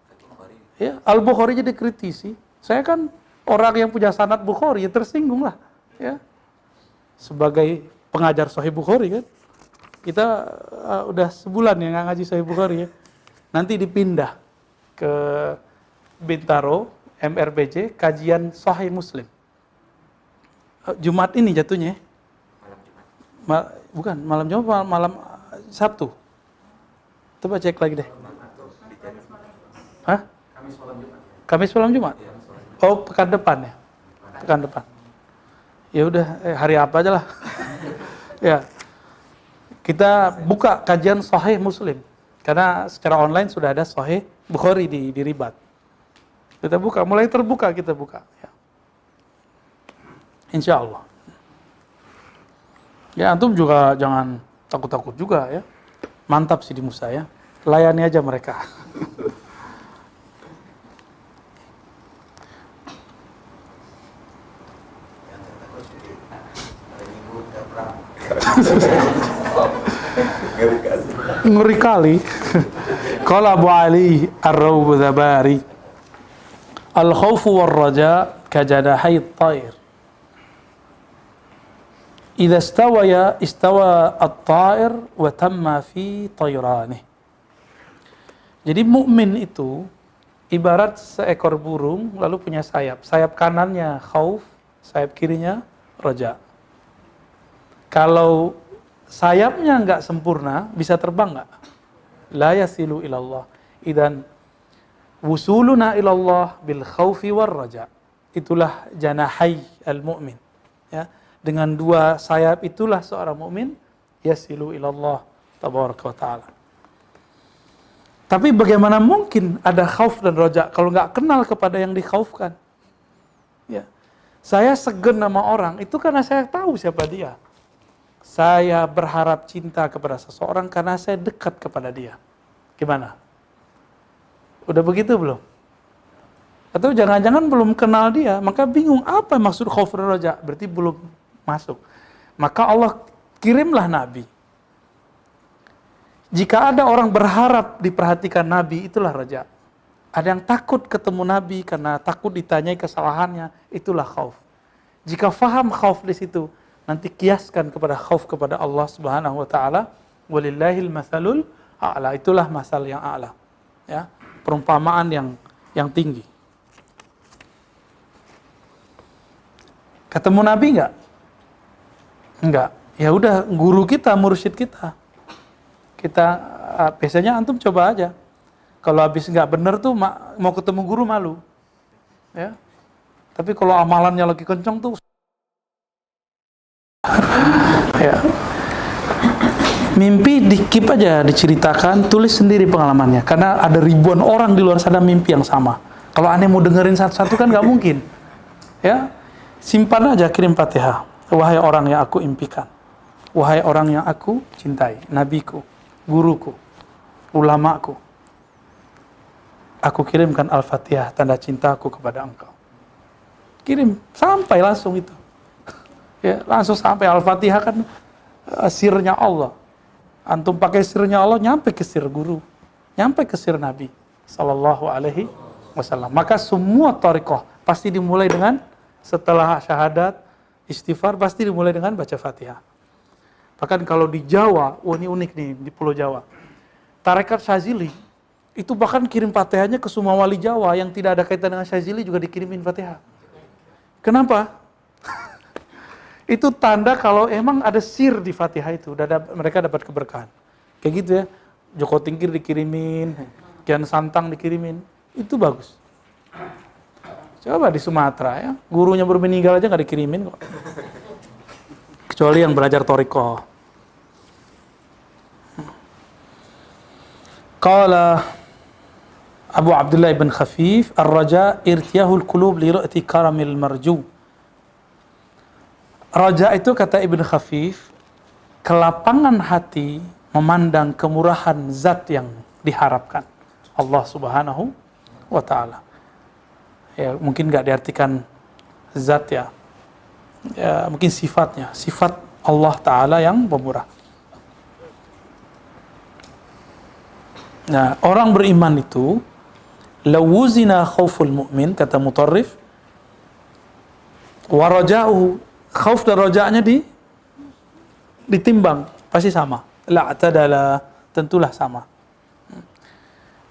Ya, Al-Bukhari jadi kritisi. Saya kan orang yang punya sanad Bukhari, ya tersinggung lah, ya. Sebagai pengajar Sahih Bukhari kan, kita udah sebulan ya nggak ngaji Sahih Bukhari ya. Nanti dipindah ke Bintaro, MRBJ, kajian Sahih Muslim. Jumat ini jatuhnya. Malam Jumat. Bukan, malam Jumat, malam Sabtu. Coba cek lagi deh. Hah? Kamis malam Jumat. Oh, pekan depan ya. Pekan depan. Ya udah, hari apa aja lah. Ya. Kita buka kajian Sahih Muslim. Karena secara online sudah ada Sahih Bukhari di Ribat. Kita buka, mulai terbuka kita buka. Ya. Insya Allah. Ya, antum juga jangan takut-takut juga ya. Mantap sih di Musa ya. Layani aja mereka. Ngeri kali. Qala Abu Ali Ar-Rawdhabari, al-khawfu war-raja kajanahay at-tayr. Idza istawa at-tayr wa tamma fi tayranih. Jadi mukmin itu ibarat seekor burung lalu punya sayap. Sayap kanannya khauf, sayap kirinya raja. Kalau sayapnya nggak sempurna, bisa terbang nggak? La yasilu ilallah. Idan wusuluna ilallah bil khaufi war raja. Itulah janahai al-mu'min. Ya, dengan dua sayap itulah seorang mukmin yasilu ilallah tabaraka wa ta'ala. Tapi bagaimana mungkin ada khauf dan raja kalau nggak kenal kepada yang dikhaufkan? Ya. Saya segen nama orang itu karena saya tahu siapa dia. Saya berharap cinta kepada seseorang karena saya dekat kepada dia. Gimana? Udah begitu belum? Atau jangan-jangan belum kenal dia, maka bingung apa maksud khauf dan raja? Berarti belum masuk. Maka Allah kirimlah Nabi. Jika ada orang berharap diperhatikan Nabi, itulah raja. Ada yang takut ketemu Nabi karena takut ditanyai kesalahannya, itulah khauf. Jika faham khauf di situ, nanti kiaskan kepada khauf kepada Allah Subhanahu wa taala, walillahil matsalul a'la, itulah masal yang a'la. Ya, perumpamaan yang tinggi. Ketemu Nabi enggak? Enggak. Ya udah, guru kita, mursyid kita. Kita biasanya antum coba aja. Kalau habis nggak bener tuh mau ketemu guru malu. Ya. Tapi kalau amalannya lagi kenceng tuh ya. Mimpi dikip aja diceritakan, tulis sendiri pengalamannya. Karena ada ribuan orang di luar sana mimpi yang sama. Kalau aneh mau dengerin satu-satu kan nggak mungkin. Ya. Simpan aja, kirim Fatihah. Wahai orang yang aku impikan. Wahai orang yang aku cintai, nabiku, guruku, ulamaku. Aku kirimkan Al-Fatihah, tanda cintaku kepada engkau. Kirim, sampai langsung itu. Ya, langsung sampai. Al-Fatihah kan sirnya Allah. Antum pakai sirnya Allah, nyampe ke sir guru. Nyampe ke sir Nabi sallallahu alaihi wasallam. Maka semua thariqah pasti dimulai dengan, setelah syahadat, istighfar, pasti dimulai dengan baca Fatihah. Bahkan kalau di Jawa, ini unik nih, di Pulau Jawa. Tarekat Syazili, itu bahkan kirim Fatihahnya ke semua wali Jawa yang tidak ada kaitan dengan Syazili juga dikirimin Fatihah. Kenapa? Itu tanda kalau emang ada sir di Fatihah itu, mereka dapat keberkahan. Kayak gitu ya, Joko Tingkir dikirimin, Kian Santang dikirimin, itu bagus. Coba di Sumatera ya, gurunya baru meninggal aja nggak dikirimin kok. Kecuali yang belajar thariqah. Qala Abu Abdullah ibn Khafif, ar-raja irtiyahul qulub li ru'ti karamil marju. Raja itu, kata Ibn Khafif, kelapangan hati memandang kemurahan zat yang diharapkan, Allah Subhanahu wa ta'ala. Ya, mungkin nggak diartikan zat ya. Ya, mungkin sifatnya, sifat Allah Ta'ala yang pemurah. Nah, orang beriman itu lawuzina khauful mu'min, kata Mutarrif, wa raja'uhu, khauf dan raja'nya ditimbang, pasti sama. La'tadala, tentulah sama.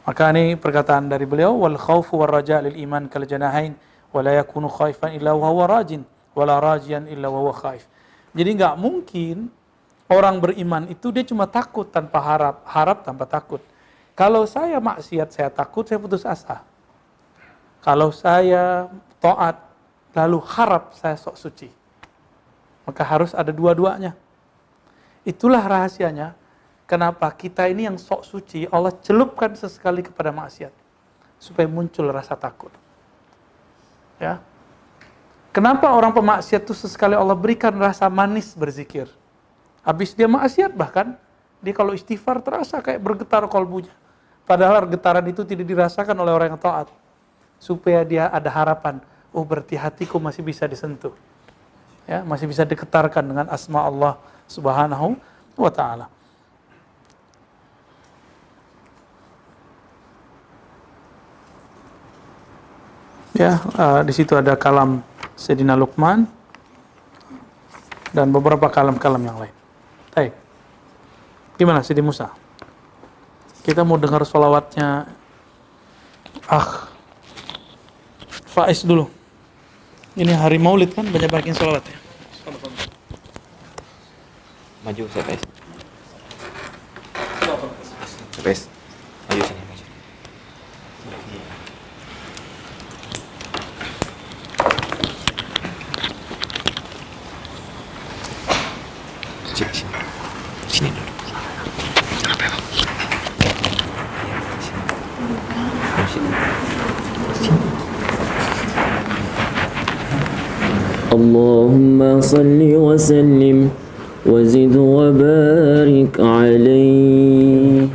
Maka ini perkataan dari beliau, wal khaufu war raja' lil iman kal janahain wa la yakunu khaifan illa wa huwa rajin wala rajian illa wa huwa khaif. Jadi nggak mungkin orang beriman itu dia cuma takut tanpa harap, harap tanpa takut. Kalau saya maksiat saya takut, saya putus asa. Kalau saya taat lalu harap, saya sok suci. Maka harus ada dua-duanya. Itulah rahasianya kenapa kita ini yang sok suci Allah celupkan sesekali kepada maksiat supaya muncul rasa takut. Ya. Kenapa orang pemaksiat itu sesekali Allah berikan rasa manis berzikir? Habis dia maksiat bahkan dia kalau istighfar terasa kayak bergetar kolbunya. Padahal getaran itu tidak dirasakan oleh orang yang taat. Supaya dia ada harapan, oh berarti hatiku masih bisa disentuh. Ya, masih bisa diketarkan dengan asma Allah Subhanahu wa ta'ala. Ya, di situ ada kalam Sayyidina Luqman dan beberapa kalam-kalam yang lain. Baik. Gimana Sidi Musa? Kita mau dengar sholawatnya Faiz dulu. Ini hari Maulid kan, banyak-banyakin sholawat ya. Maju saya Faiz. Faiz. Maju sini. Sini dulu. اللهم صل وسلم وزد وبارك عليه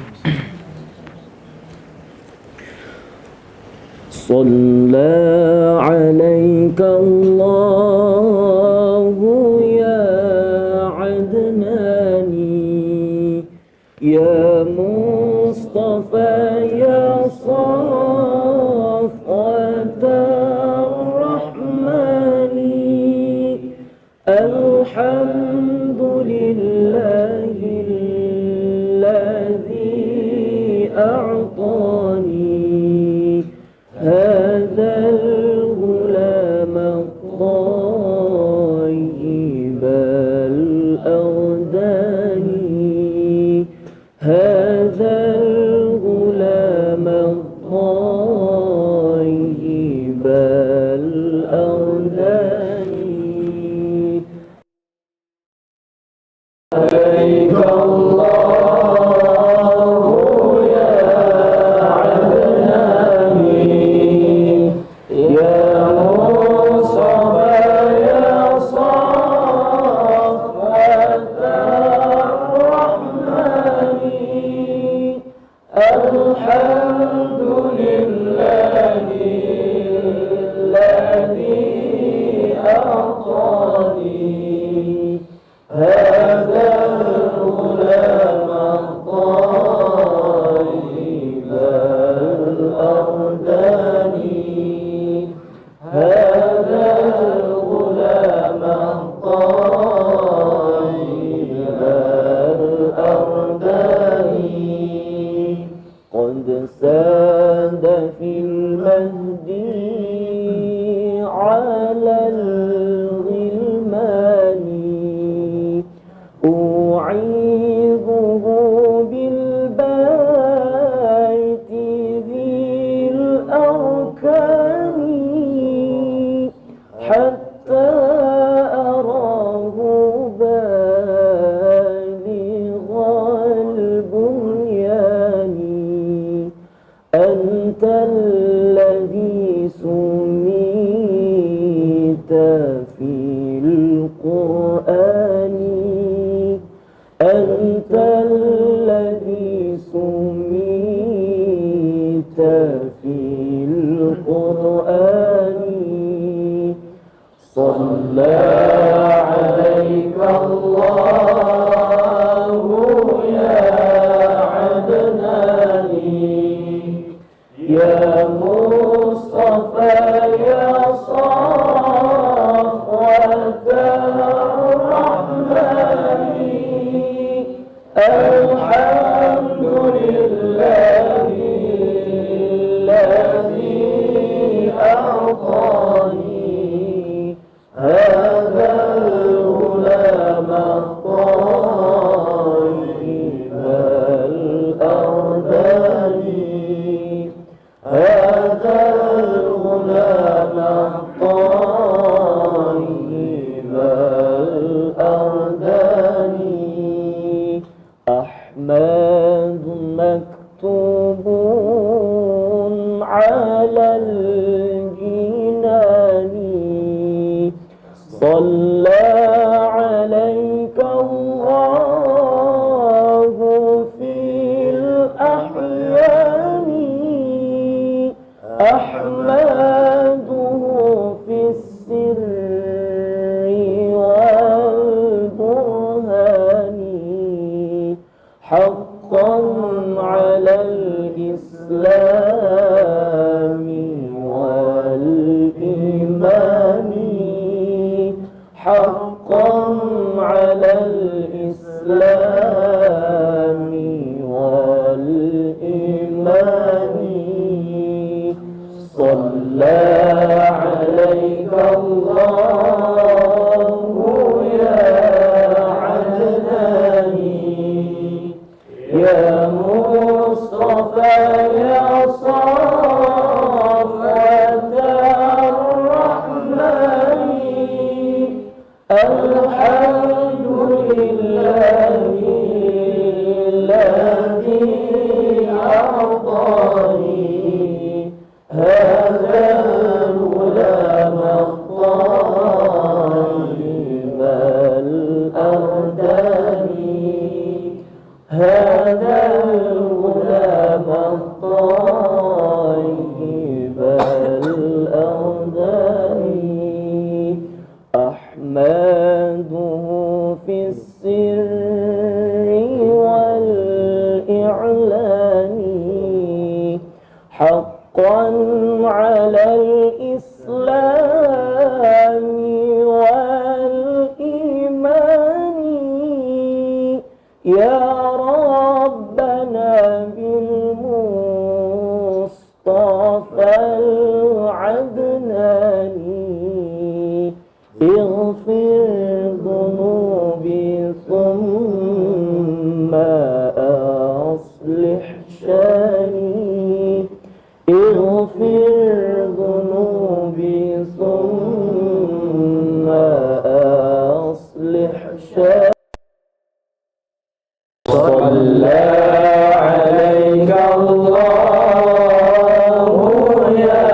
صلى عليك الله يا عدناني يا مصطفى يا صفوة الرحمن الحمد لله الذي أعطاني هذا الغلام الطيب الأوداني هذا الغلام الطيب الأوداني عليك الله يا عدناني يا مصطفى يا صفوة الرحمن الحمد لله الذي أعطاني هذا الغلام الطيب الأرداني هذا الغلام الطيب الأرداني قد ساد في المهدي على الغلمان أعيذه بالبيت ذي الأركان حتى أراه بالغ البنيان أنت الذي سميت في القرآن أنت الذي سميت في القرآن صلى عليك الله يا عدناني يا مصطفى يا صفوة الرحمن الحمد لله الذي أعطاني هذا حقا على الإسلام والإيمان حقا على الإسلام والإيمان صلى عليك الله يا عدناني يا مصطفى يا صفوة الرحمن الحمد لله الذي أعطاني هذا الغلام الطيب الأرداني هذا الغلام الطيب الأرداني أحمده في السر والإعلان حقا على الإسلام والإيمان يا ربنا بالمصطفى العدناني اغفر ذنوبي ثم أصلح شاني اغفر ذنوبي ثم أصلح شاني صلى عليك الله يا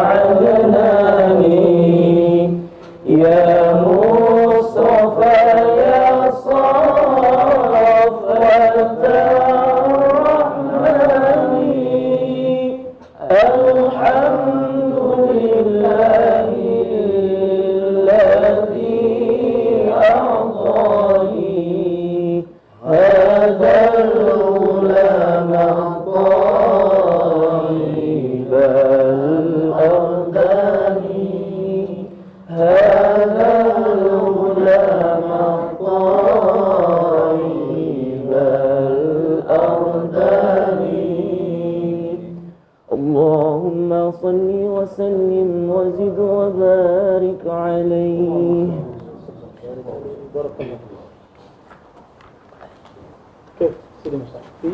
عدناني يا مصطفى يا صفوة الرحمن الحمد لله الذي أعطاني هذا الغلام الطيب الأرداني هذا الغلام الطيب الأرداني اللهم صل وسلم وزد وبارك عليه. كيف سيدي مشايخ في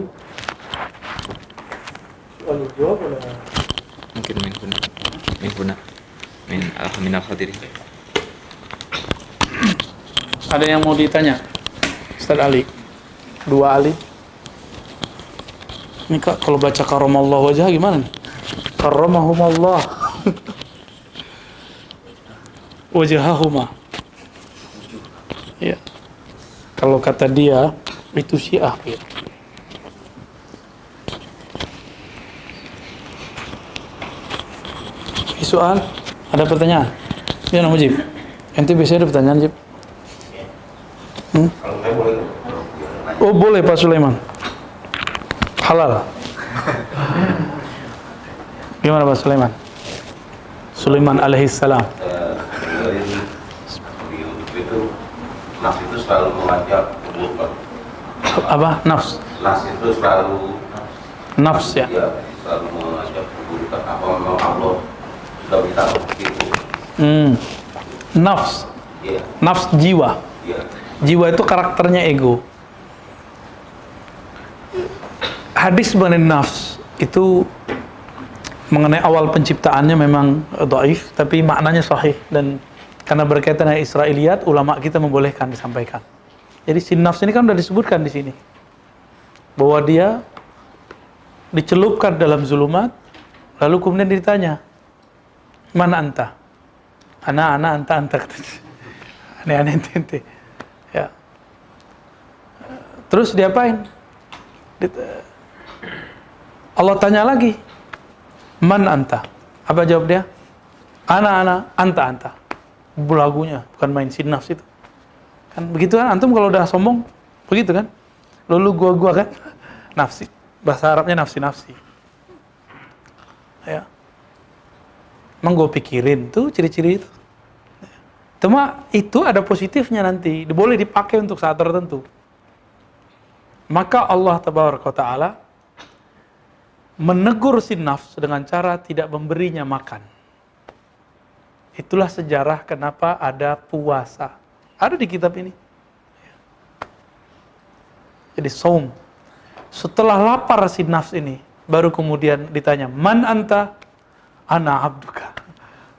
سؤال الجواب ولا mungkin min al-hadirin. ada yang mau ditanya Ustaz Ali? Dua Ali ini Kak, kalau baca karamallahu wajah gimana nih? Karramahumullah wajahahuma ya, kalau kata dia itu Syiah ya. Soal, ada pertanyaan? Ya, Mujib. Ente biasanya ada pertanyaan, Jib? Oh, boleh Pak Sulaiman. Halal. Gimana Pak Sulaiman? Sulaiman alaihissalam. Itu nafs itu selalu mengajak keburu. Apa? Nafs? Nafs itu selalu Nafs ya? Ya, selalu mengajak keburukan. Apa memang Allah sudah beritahu begitu? Nafs. Iya. Nafs jiwa. Iya. Jiwa itu karakternya ego. Hadis mengenai nafs itu mengenai awal penciptaannya memang dhaif, tapi maknanya sahih, dan karena berkaitan dengan Israiliyat, ulama kita membolehkan disampaikan. Jadi si nafs ini kan sudah disebutkan di sini bahwa dia dicelupkan dalam zulumat, lalu kemudian ditanya, mana anta? Ana anta aneh-aneh ente. Ya. Terus diapain? Allah tanya lagi, man anta? Apa jawab dia? Ana anta. Lagunya bukan main sin nafs itu. Kan begitu kan, antum kalau udah sombong begitu kan? Lulu gua kan nafsi. Bahasa Arabnya nafsi-nafsi. Ya. Emang gue pikirin tuh ciri-ciri itu. Cuma itu ada positifnya nanti, boleh dipakai untuk saat tertentu. Maka Allah Tabaraka Ta'ala menegur si nafs dengan cara tidak memberinya makan. Itulah sejarah kenapa ada puasa. Ada di kitab ini. Jadi saum. Setelah lapar si nafs ini, baru kemudian ditanya, man anta? Ana abduka.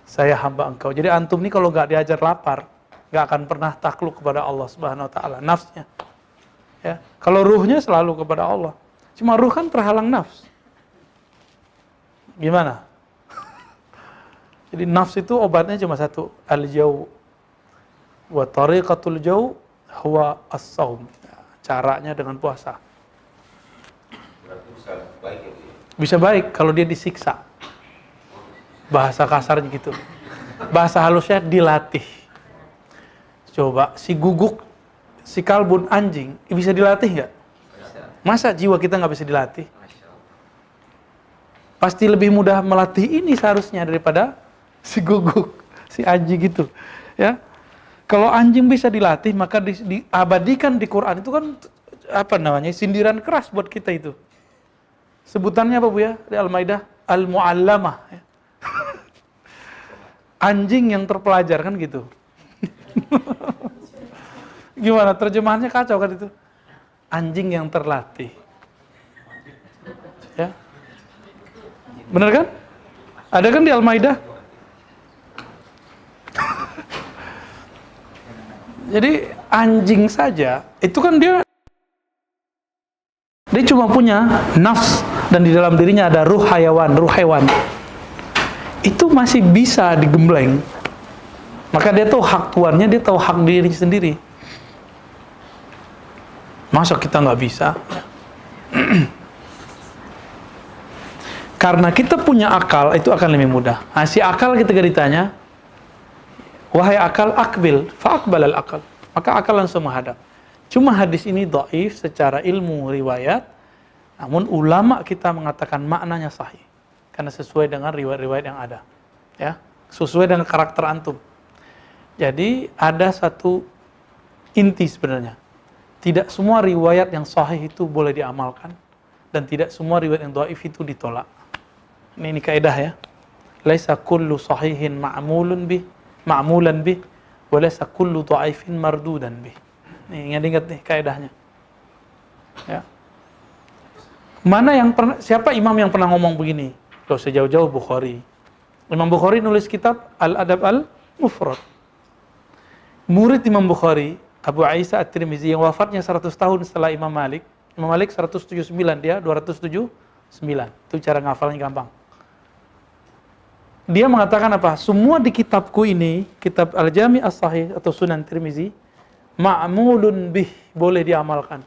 Saya hamba engkau. Jadi antum ini kalau nggak diajar lapar, nggak akan pernah takluk kepada Allah Subhanahu Wa Taala. Nafsnya. Ya. Kalau ruhnya selalu kepada Allah. Cuma ruh kan terhalang nafs. Gimana? Jadi nafs itu obatnya cuma satu, al-jau. Wa tariqatul jau huwa as-saum. Caranya dengan puasa. Berarti bisa baik ya Bu ya? Bisa baik kalau dia disiksa. Bahasa kasarnya gitu. Bahasa halusnya dilatih. Coba si guguk, si kalbun anjing, bisa dilatih nggak? Masa jiwa kita nggak bisa dilatih? Pasti lebih mudah melatih ini seharusnya daripada si guguk, si anjing gitu. Ya, kalau anjing bisa dilatih, maka diabadikan di Quran itu kan apa namanya, sindiran keras buat kita itu. Sebutannya apa Bu ya di Al-Maidah? Al-Mu'allamah. Ya. Anjing yang terpelajar kan gitu. Gimana terjemahannya, kacau kan itu? Anjing yang terlatih. Ya. Benar kan? Ada kan di Al-Maidah? Jadi anjing saja itu kan dia cuma punya nafs dan di dalam dirinya ada ruh hewan. Itu masih bisa digembleng. Maka dia tahu hak tuannya, dia tahu hak diri sendiri. Masa kita nggak bisa? Karena kita punya akal, itu akan lebih mudah. Nah, si akal ketika ditanya, wahai akal, akbil, fa'akbal al-akal. Maka akal langsung menghadap. Cuma hadis ini dhaif secara ilmu riwayat, namun ulama kita mengatakan maknanya sahih. Karena sesuai dengan riwayat-riwayat yang ada. Ya, sesuai dengan karakter antum. Jadi ada satu inti sebenarnya. Tidak semua riwayat yang sahih itu boleh diamalkan, dan tidak semua riwayat yang dhaif itu ditolak. Ini kaidah ya. Laisa kullu sahihin ma'mulan bih, wa laisa kullu dhaifin mardudan bih. Nih, ingat nih kaidahnya. Ya. Mana yang pernah, siapa imam yang pernah ngomong begini? Loh, sejauh-jauh Bukhari. Imam Bukhari nulis kitab Al-Adab Al-Mufrad. Murid Imam Bukhari, Abu Isa At-Tirmizi, yang wafatnya 100 tahun setelah Imam Malik. Imam Malik 179, dia 279. Itu cara ngafalnya gampang. Dia mengatakan apa? Semua di kitabku ini, kitab Al-Jami' As-Sahih atau Sunan Tirmizi, ma'mulun bih, boleh diamalkan.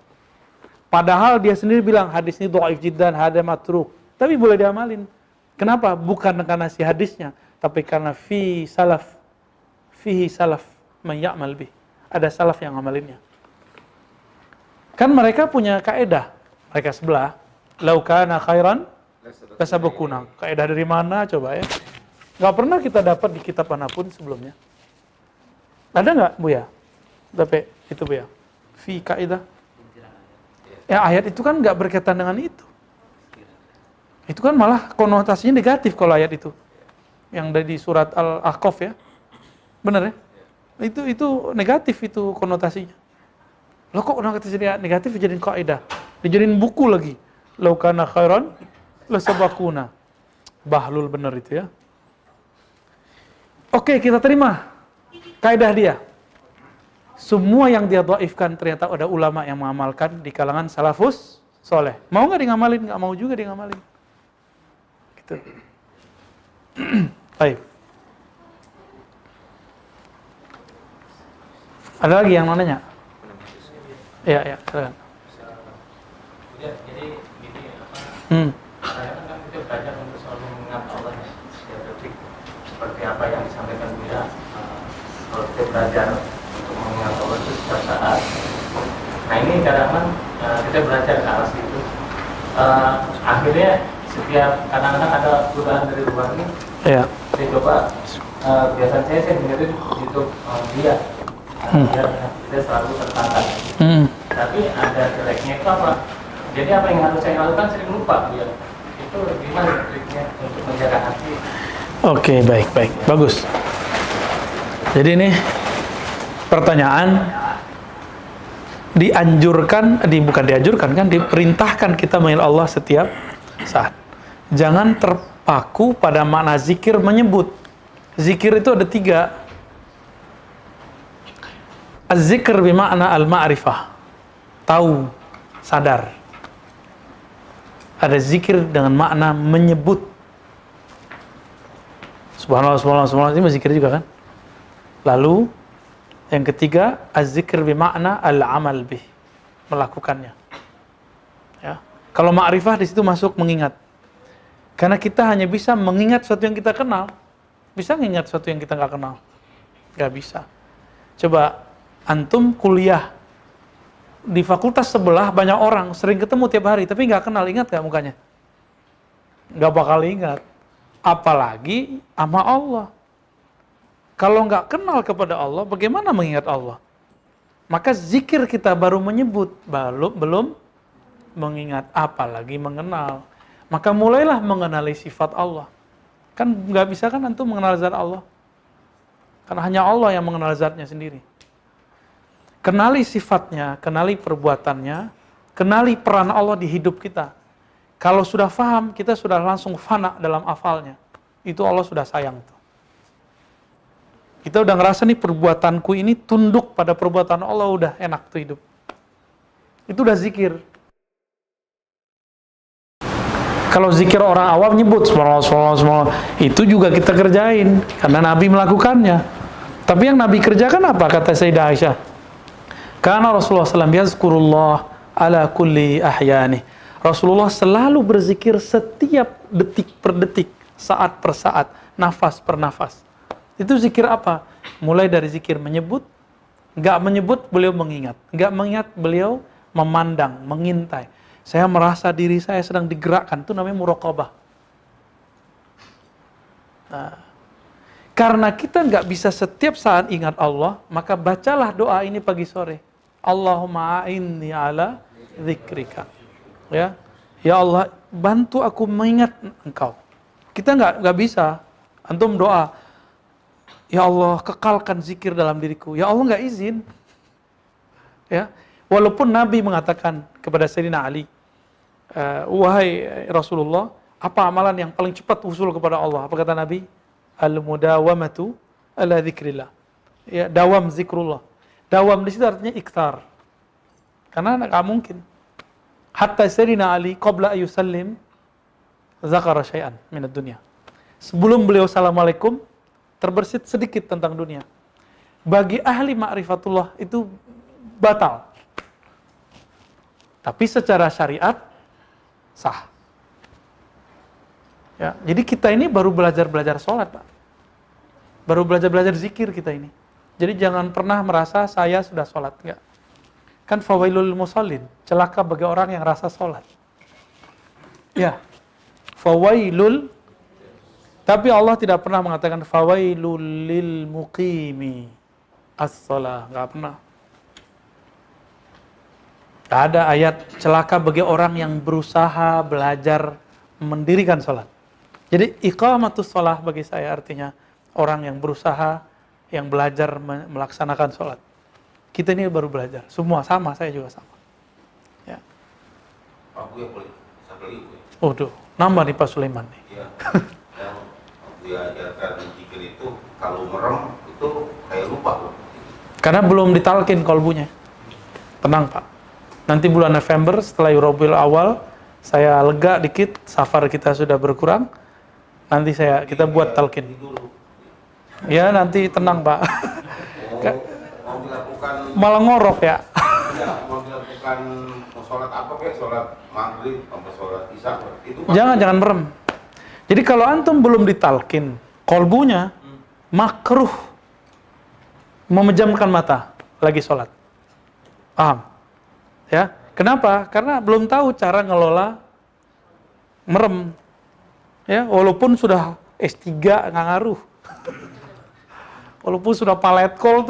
Padahal dia sendiri bilang hadis ini dhaif jiddan, hadis matruk, tapi boleh diamalin. Kenapa? Bukan karena si hadisnya, tapi karena fihi salaf man ya'mal bih. Ada salaf yang ngamalinnya. Kan mereka punya kaedah, mereka sebelah, lau kana khairan lasabaquna. Kaedah dari mana coba ya? Nggak pernah kita dapat di kitab manapun sebelumnya. Ada nggak Bu ya? Tapi itu Bu ya. Fi kaidah. Ya ayat itu kan nggak berkaitan dengan itu. Itu kan malah konotasinya negatif kalau ayat itu. Yang dari surat Al-Ahqaf ya. Benar ya? Itu negatif itu konotasinya. Loh kok konotasinya negatif dijadiin kaidah? Dijadiin buku lagi. Lau kana khairan lasabaquna. Bahlul benar itu ya. Oke, kita terima kaidah dia. Semua yang dia dhaifkan ternyata ada ulama yang mengamalkan di kalangan salafus soleh. Mau nggak dia ngamalin? Nggak mau juga dia ngamalin. Gitu. Baik. Ada lagi yang mau nanya? Ya, silakan. Jadi gini apa? Saya kan kita belajar untuk selalu mengingat Allah ya, setiap detik. Seperti apa yang disampaikan Buya, kalau kita belajar untuk mengingat Allah itu setiap saat. Nah ini kadang-kadang kita kita belajar ke arah situ. Akhirnya setiap kadang-kadang ada godaan dari luar ini, Ya. saya coba biasanya saya dengerin YouTube dia, dia selalu tertantang. Tapi ada jeleknya itu apa? Jadi apa yang harus saya lakukan sering lupa dia. Itu gimana triknya untuk menjaga hati? Oke, baik, bagus. Jadi ini pertanyaan bukan dianjurkan kan, diperintahkan kita mengingat Allah setiap saat. Jangan terpaku pada makna zikir menyebut. Zikir itu ada 3. Az-zikr bimakna al-ma'rifah. Tahu, sadar. Ada zikir dengan makna menyebut. Subhanallah, subhanallah, subhanallah, ini zikir juga kan? Lalu yang ketiga, az-zikr bimakna al-amal bih. Melakukannya. Ya. Kalau ma'rifah di situ masuk mengingat. Karena kita hanya bisa mengingat sesuatu yang kita kenal. Bisa mengingat sesuatu yang kita nggak kenal? Nggak bisa. Coba antum kuliah di fakultas sebelah banyak orang, sering ketemu tiap hari, tapi nggak kenal, ingat nggak mukanya? Nggak bakal ingat. Apalagi sama Allah. Kalau nggak kenal kepada Allah, bagaimana mengingat Allah? Maka zikir kita baru menyebut, belum mengingat, apalagi mengenal. Maka mulailah mengenali sifat Allah. Kan nggak bisa kan antum mengenal zat Allah? Karena hanya Allah yang mengenal zatnya sendiri. Kenali sifatnya, kenali perbuatannya, kenali peran Allah di hidup kita. Kalau sudah faham, kita sudah langsung fana dalam hafalnya. Itu Allah sudah sayang tuh. Kita udah ngerasa nih perbuatanku ini tunduk pada perbuatan Allah, udah enak tuh hidup. Itu udah zikir. Kalau zikir orang awam nyebut subhanallah, itu juga kita kerjain karena Nabi melakukannya. Tapi yang Nabi kerjakan apa? Kata Sayyidah Aisyah, karena Rasulullah SAW yazkurullah ala kulli ahyani. Rasulullah selalu berzikir setiap detik per detik, saat per saat, nafas per nafas. Itu zikir apa? Mulai dari zikir menyebut, nggak menyebut beliau mengingat, nggak mengingat beliau memandang, mengintai. Saya merasa diri saya sedang digerakkan, itu namanya muraqabah. Nah, karena kita nggak bisa setiap saat ingat Allah, maka bacalah doa ini pagi sore. Allahumma a'inni ala dzikrika. Ya Allah, bantu aku mengingat Engkau. Kita nggak bisa. Antum doa, ya Allah, kekalkan zikir dalam diriku. Ya Allah nggak izin. Ya, walaupun Nabi mengatakan kepada Sayyidina Ali, wahai Rasulullah, apa amalan yang paling cepat usul kepada Allah? Apa kata Nabi? Al-mudawamatu ala dzikrillah. Ya, dawam zikrullah. Dawam di situ artinya iktar. Karena enggak mungkin. Hatta Sayyidina Ali qabla ayusallim zakara syai'an min ad-dunya. Sebelum beliau assalamualaikum, terbersit sedikit tentang dunia. Bagi ahli ma'rifatullah itu batal. Tapi secara syariat sah. Ya, jadi kita ini baru belajar sholat, Pak. Baru belajar zikir kita ini. Jadi jangan pernah merasa saya sudah sholat, enggak. Kan fawailul musallin, celaka bagi orang yang rasa sholat. Ya, fawailul. Tapi Allah tidak pernah mengatakan fawailul lil muqimi as-shalah, enggak pernah. Ada ayat celaka bagi orang yang berusaha belajar mendirikan sholat. Jadi iqamatus sholah bagi saya artinya orang yang berusaha, yang belajar melaksanakan sholat. Kita ini baru belajar, semua sama, saya juga sama. Ya. Pak Buya boleh bisa beli itu. Waduh, nambah nih Pak Sulaiman nih. Iya. Yang Buya ajarkan zikir itu kalau merem itu kayak lupa. Karena belum ditalkin kolbunya. Tenang Pak. Nanti bulan November setelah Rabiul Awal saya lega dikit, safar kita sudah berkurang. Nanti kita buat talqin. Ya nanti tenang Pak. Mau dilakukan Malah ngorok ya. Ya, mau dilakukan sholat apa kayak sholat maghrib sampai sholat isya itu. Jangan merem. Jadi kalau antum belum ditalqin kolbunya, makruh memejamkan mata lagi sholat. Paham? Ya, Kenapa? Karena belum tahu cara ngelola merem. Ya, walaupun sudah S3 nggak ngaruh. Walaupun sudah palet call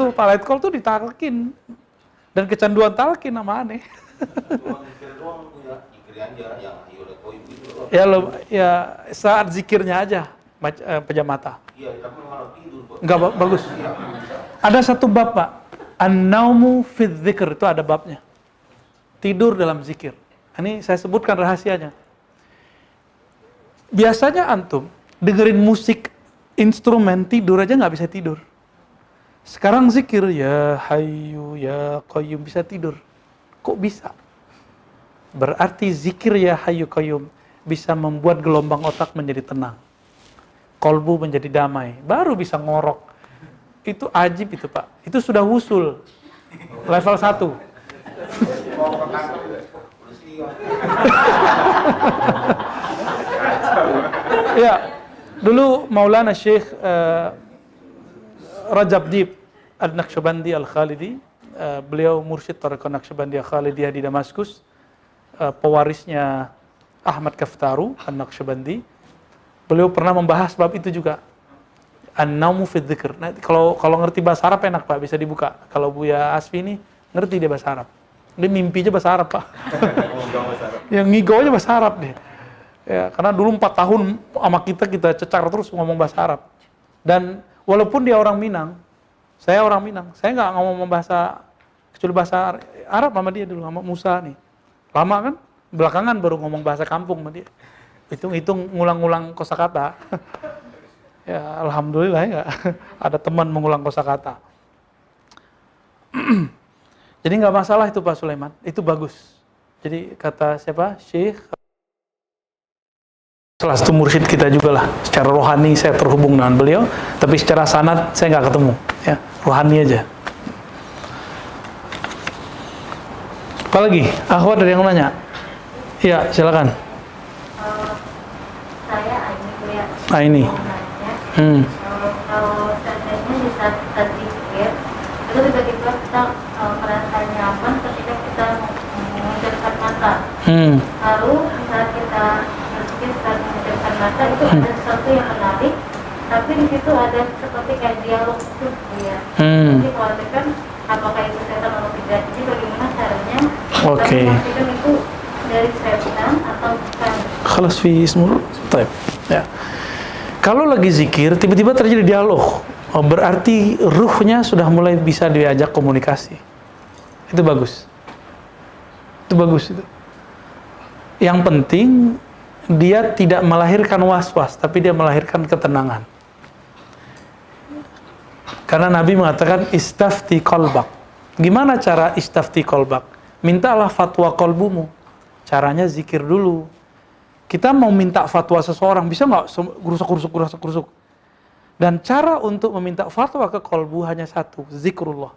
tuh ditalkin. Dan kecanduan talkin nama aneh. Cuma zikir doang ya, zikir aja yang udah koin gitu loh. Ya saat zikirnya aja pejam mata. Iya, tapi malah tidur, Pak. Enggak bagus. Ada satu bab, Pak. An-naumu fi dzikr, itu ada babnya. Tidur dalam zikir. Ini saya sebutkan rahasianya. Biasanya antum dengerin musik instrumen tidur aja nggak bisa tidur. Sekarang zikir ya hayyu ya qayyum bisa tidur. Kok bisa? Berarti zikir ya hayyu qayyum bisa membuat gelombang otak menjadi tenang. Kolbu menjadi damai. Baru bisa ngorok. Itu ajib itu, Pak. Itu sudah wusul. Level 1. Ya, dulu Maulana Syekh Rajab Dib Al-Naqsyabandi Al-Khalidi, beliau mursyid Tariqah Naqsyabandiyah Khalidiyah di Damaskus, pewarisnya Ahmad Kaftaru Al-Naqsyabandi. Beliau pernah membahas bab itu juga. An-naumu fi dzikr. Nah, kalau ngerti bahasa Arab enak, Pak, bisa dibuka. Kalau Buya Asfi ini ngerti dia bahasa Arab. Dia mimpi aja bahasa Arab, Pak. Yang ngigau aja bahasa Arab deh. Ya, karena dulu 4 tahun sama kita cecar terus ngomong bahasa Arab. Dan walaupun dia orang Minang, saya orang Minang, saya nggak ngomong bahasa, kecuali bahasa Arab sama dia dulu, sama Musa nih. Lama kan? Belakangan baru ngomong bahasa kampung sama dia. Hitung-hitung ngulang-ngulang kosakata. Ya, alhamdulillah ya, ada teman mengulang kosakata. Jadi nggak masalah itu Pak Sulaiman, itu bagus. Jadi kata siapa? Syekh, salah satu mursyid kita juga lah. Secara rohani saya terhubung dengan beliau, tapi secara sanad saya nggak ketemu. Ya, rohani aja. Apalagi? Akhwat ada yang nanya? Iya, silakan. Saya Aini kuliah. Ini. Kalau seandainya di saat kita zikir, itu tiba-tiba kita merasa nyaman ketika kita mengucapkan mata. Lalu saat kita berzikir saat mengucapkan mata itu ada sesuatu yang menarik, tapi di situ ada seperti kayak dialog itu, ya. Jadi khawatirkan apakah itu setan atau tidak. Jadi bagaimana caranya kita memastikan itu dari setan atau bukan? Khalas fi ismul. Baik. Ya. Kalau lagi zikir, tiba-tiba terjadi dialog, berarti ruhnya sudah mulai bisa diajak komunikasi. Itu bagus. Itu bagus itu. Yang penting dia tidak melahirkan was-was, tapi dia melahirkan ketenangan. Karena Nabi mengatakan istafti qalbak. Gimana cara istafti qalbak? Mintalah fatwa kolbumu. Caranya zikir dulu. Kita mau minta fatwa seseorang, bisa nggak gerusuk. Dan cara untuk meminta fatwa ke kolbu hanya satu, zikrullah.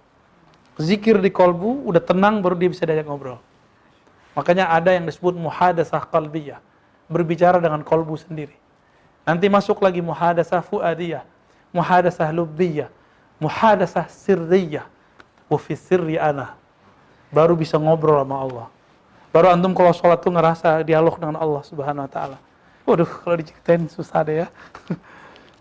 Zikir di kolbu, udah tenang baru dia bisa diajak ngobrol. Makanya ada yang disebut muhadasah qalbiyah, berbicara dengan kolbu sendiri. Nanti masuk lagi muhadasah fuadiyah, muhadasah lubbiyah, muhadasah sirriyah, wa fi sirri ana. Baru bisa ngobrol sama Allah. Baru antum kalau sholat tuh ngerasa dialog dengan Allah Subhanahu wa ta'ala. Waduh, kalau diceritain susah deh ya.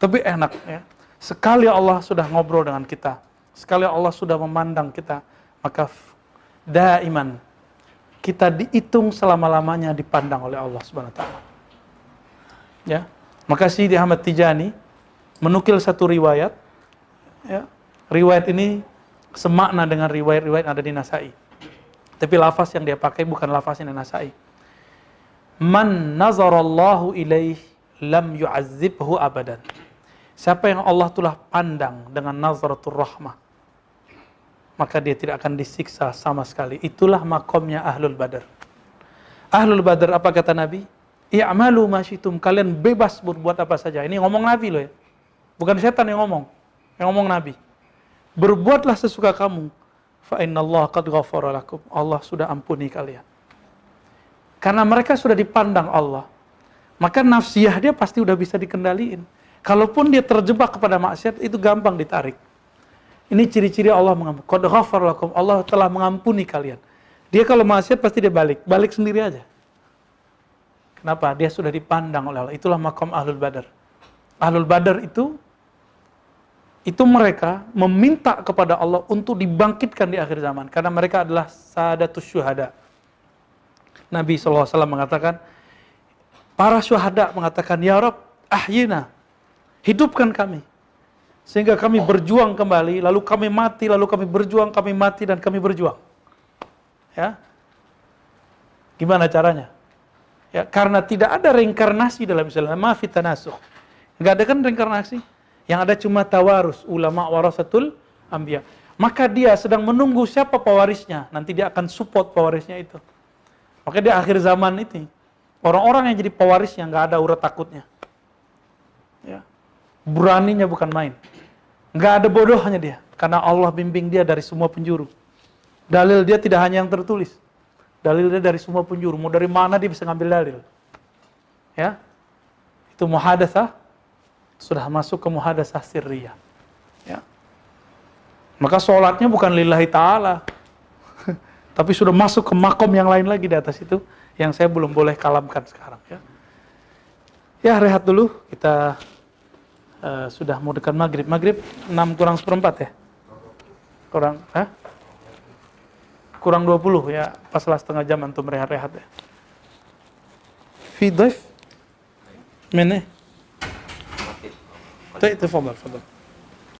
Tapi enak ya. Sekali Allah sudah ngobrol dengan kita, sekali Allah sudah memandang kita, maka daiman kita dihitung selama-lamanya dipandang oleh Allah Subhanahu wa ta'ala. Ya. Maka Sidi Ahmad Tijani menukil satu riwayat, ya. Riwayat ini semakna dengan riwayat-riwayat yang ada di Nasai. Tapi lafaz yang dia pakai bukan lafaz yang Nasai. Man nazarallahu ilaih lam yu'azzibhu abadan. Siapa yang Allah telah pandang dengan nazaratul rahmah, maka dia tidak akan disiksa sama sekali. Itulah makomnya Ahlul Badar. Ahlul Badar apa kata Nabi? I'malu ma syi'tum, kalian bebas berbuat apa saja. Ini ngomong Nabi loh ya. Bukan setan yang ngomong. Yang ngomong Nabi. Berbuatlah sesuka kamu. Fa innallaha qad ghafara lakum. Allah sudah ampuni kalian. Karena mereka sudah dipandang Allah, maka nafsiyah dia pasti udah bisa dikendaliin. Kalaupun dia terjebak kepada maksiat, itu gampang ditarik. Ini ciri-ciri Allah mengampuni. Qad ghafara lakum. Allah telah mengampuni kalian. Dia kalau maksiat pasti dia balik sendiri aja. Kenapa? Dia sudah dipandang oleh Allah. Itulah maqam Ahlul Badar. Ahlul Badar itu mereka meminta kepada Allah untuk dibangkitkan di akhir zaman. Karena mereka adalah sadatus syuhada. Nabi SAW mengatakan, para syuhada mengatakan, Ya Rabb, ahyina, hidupkan kami. Sehingga kami berjuang kembali, lalu kami mati, lalu kami berjuang, kami mati, dan kami berjuang. Ya, gimana caranya? Ya, karena tidak ada reinkarnasi dalam Islam, mafi tanasuh. Enggak ada kan reinkarnasi? Yang ada cuma tawarus, ulama warasatul anbiya. Maka dia sedang menunggu siapa pewarisnya, nanti dia akan support pewarisnya itu. Maka di akhir zaman itu, orang-orang yang jadi pewarisnya nggak ada urat takutnya. Ya. Beraninya bukan main. Nggak ada bodohnya dia, karena Allah bimbing dia dari semua penjuru. Dalil dia tidak hanya yang tertulis. Dalil dia dari semua penjuru. Mau dari mana dia bisa ngambil dalil. Ya. Itu muhadatsah, sudah masuk ke muhadatsah sirriyah. Ya. Maka sholatnya bukan lillahi ta'ala. Tapi sudah masuk ke makom yang lain lagi di atas itu, yang saya belum boleh kalamkan sekarang. Ya, ya rehat dulu, kita sudah mau dekat maghrib. Maghrib 6:kurang 1/4 ya? Kurang 20 ya, paslah setengah jam antum rehat-rehat ya. Fi dhaif? Mana? Tafadhal.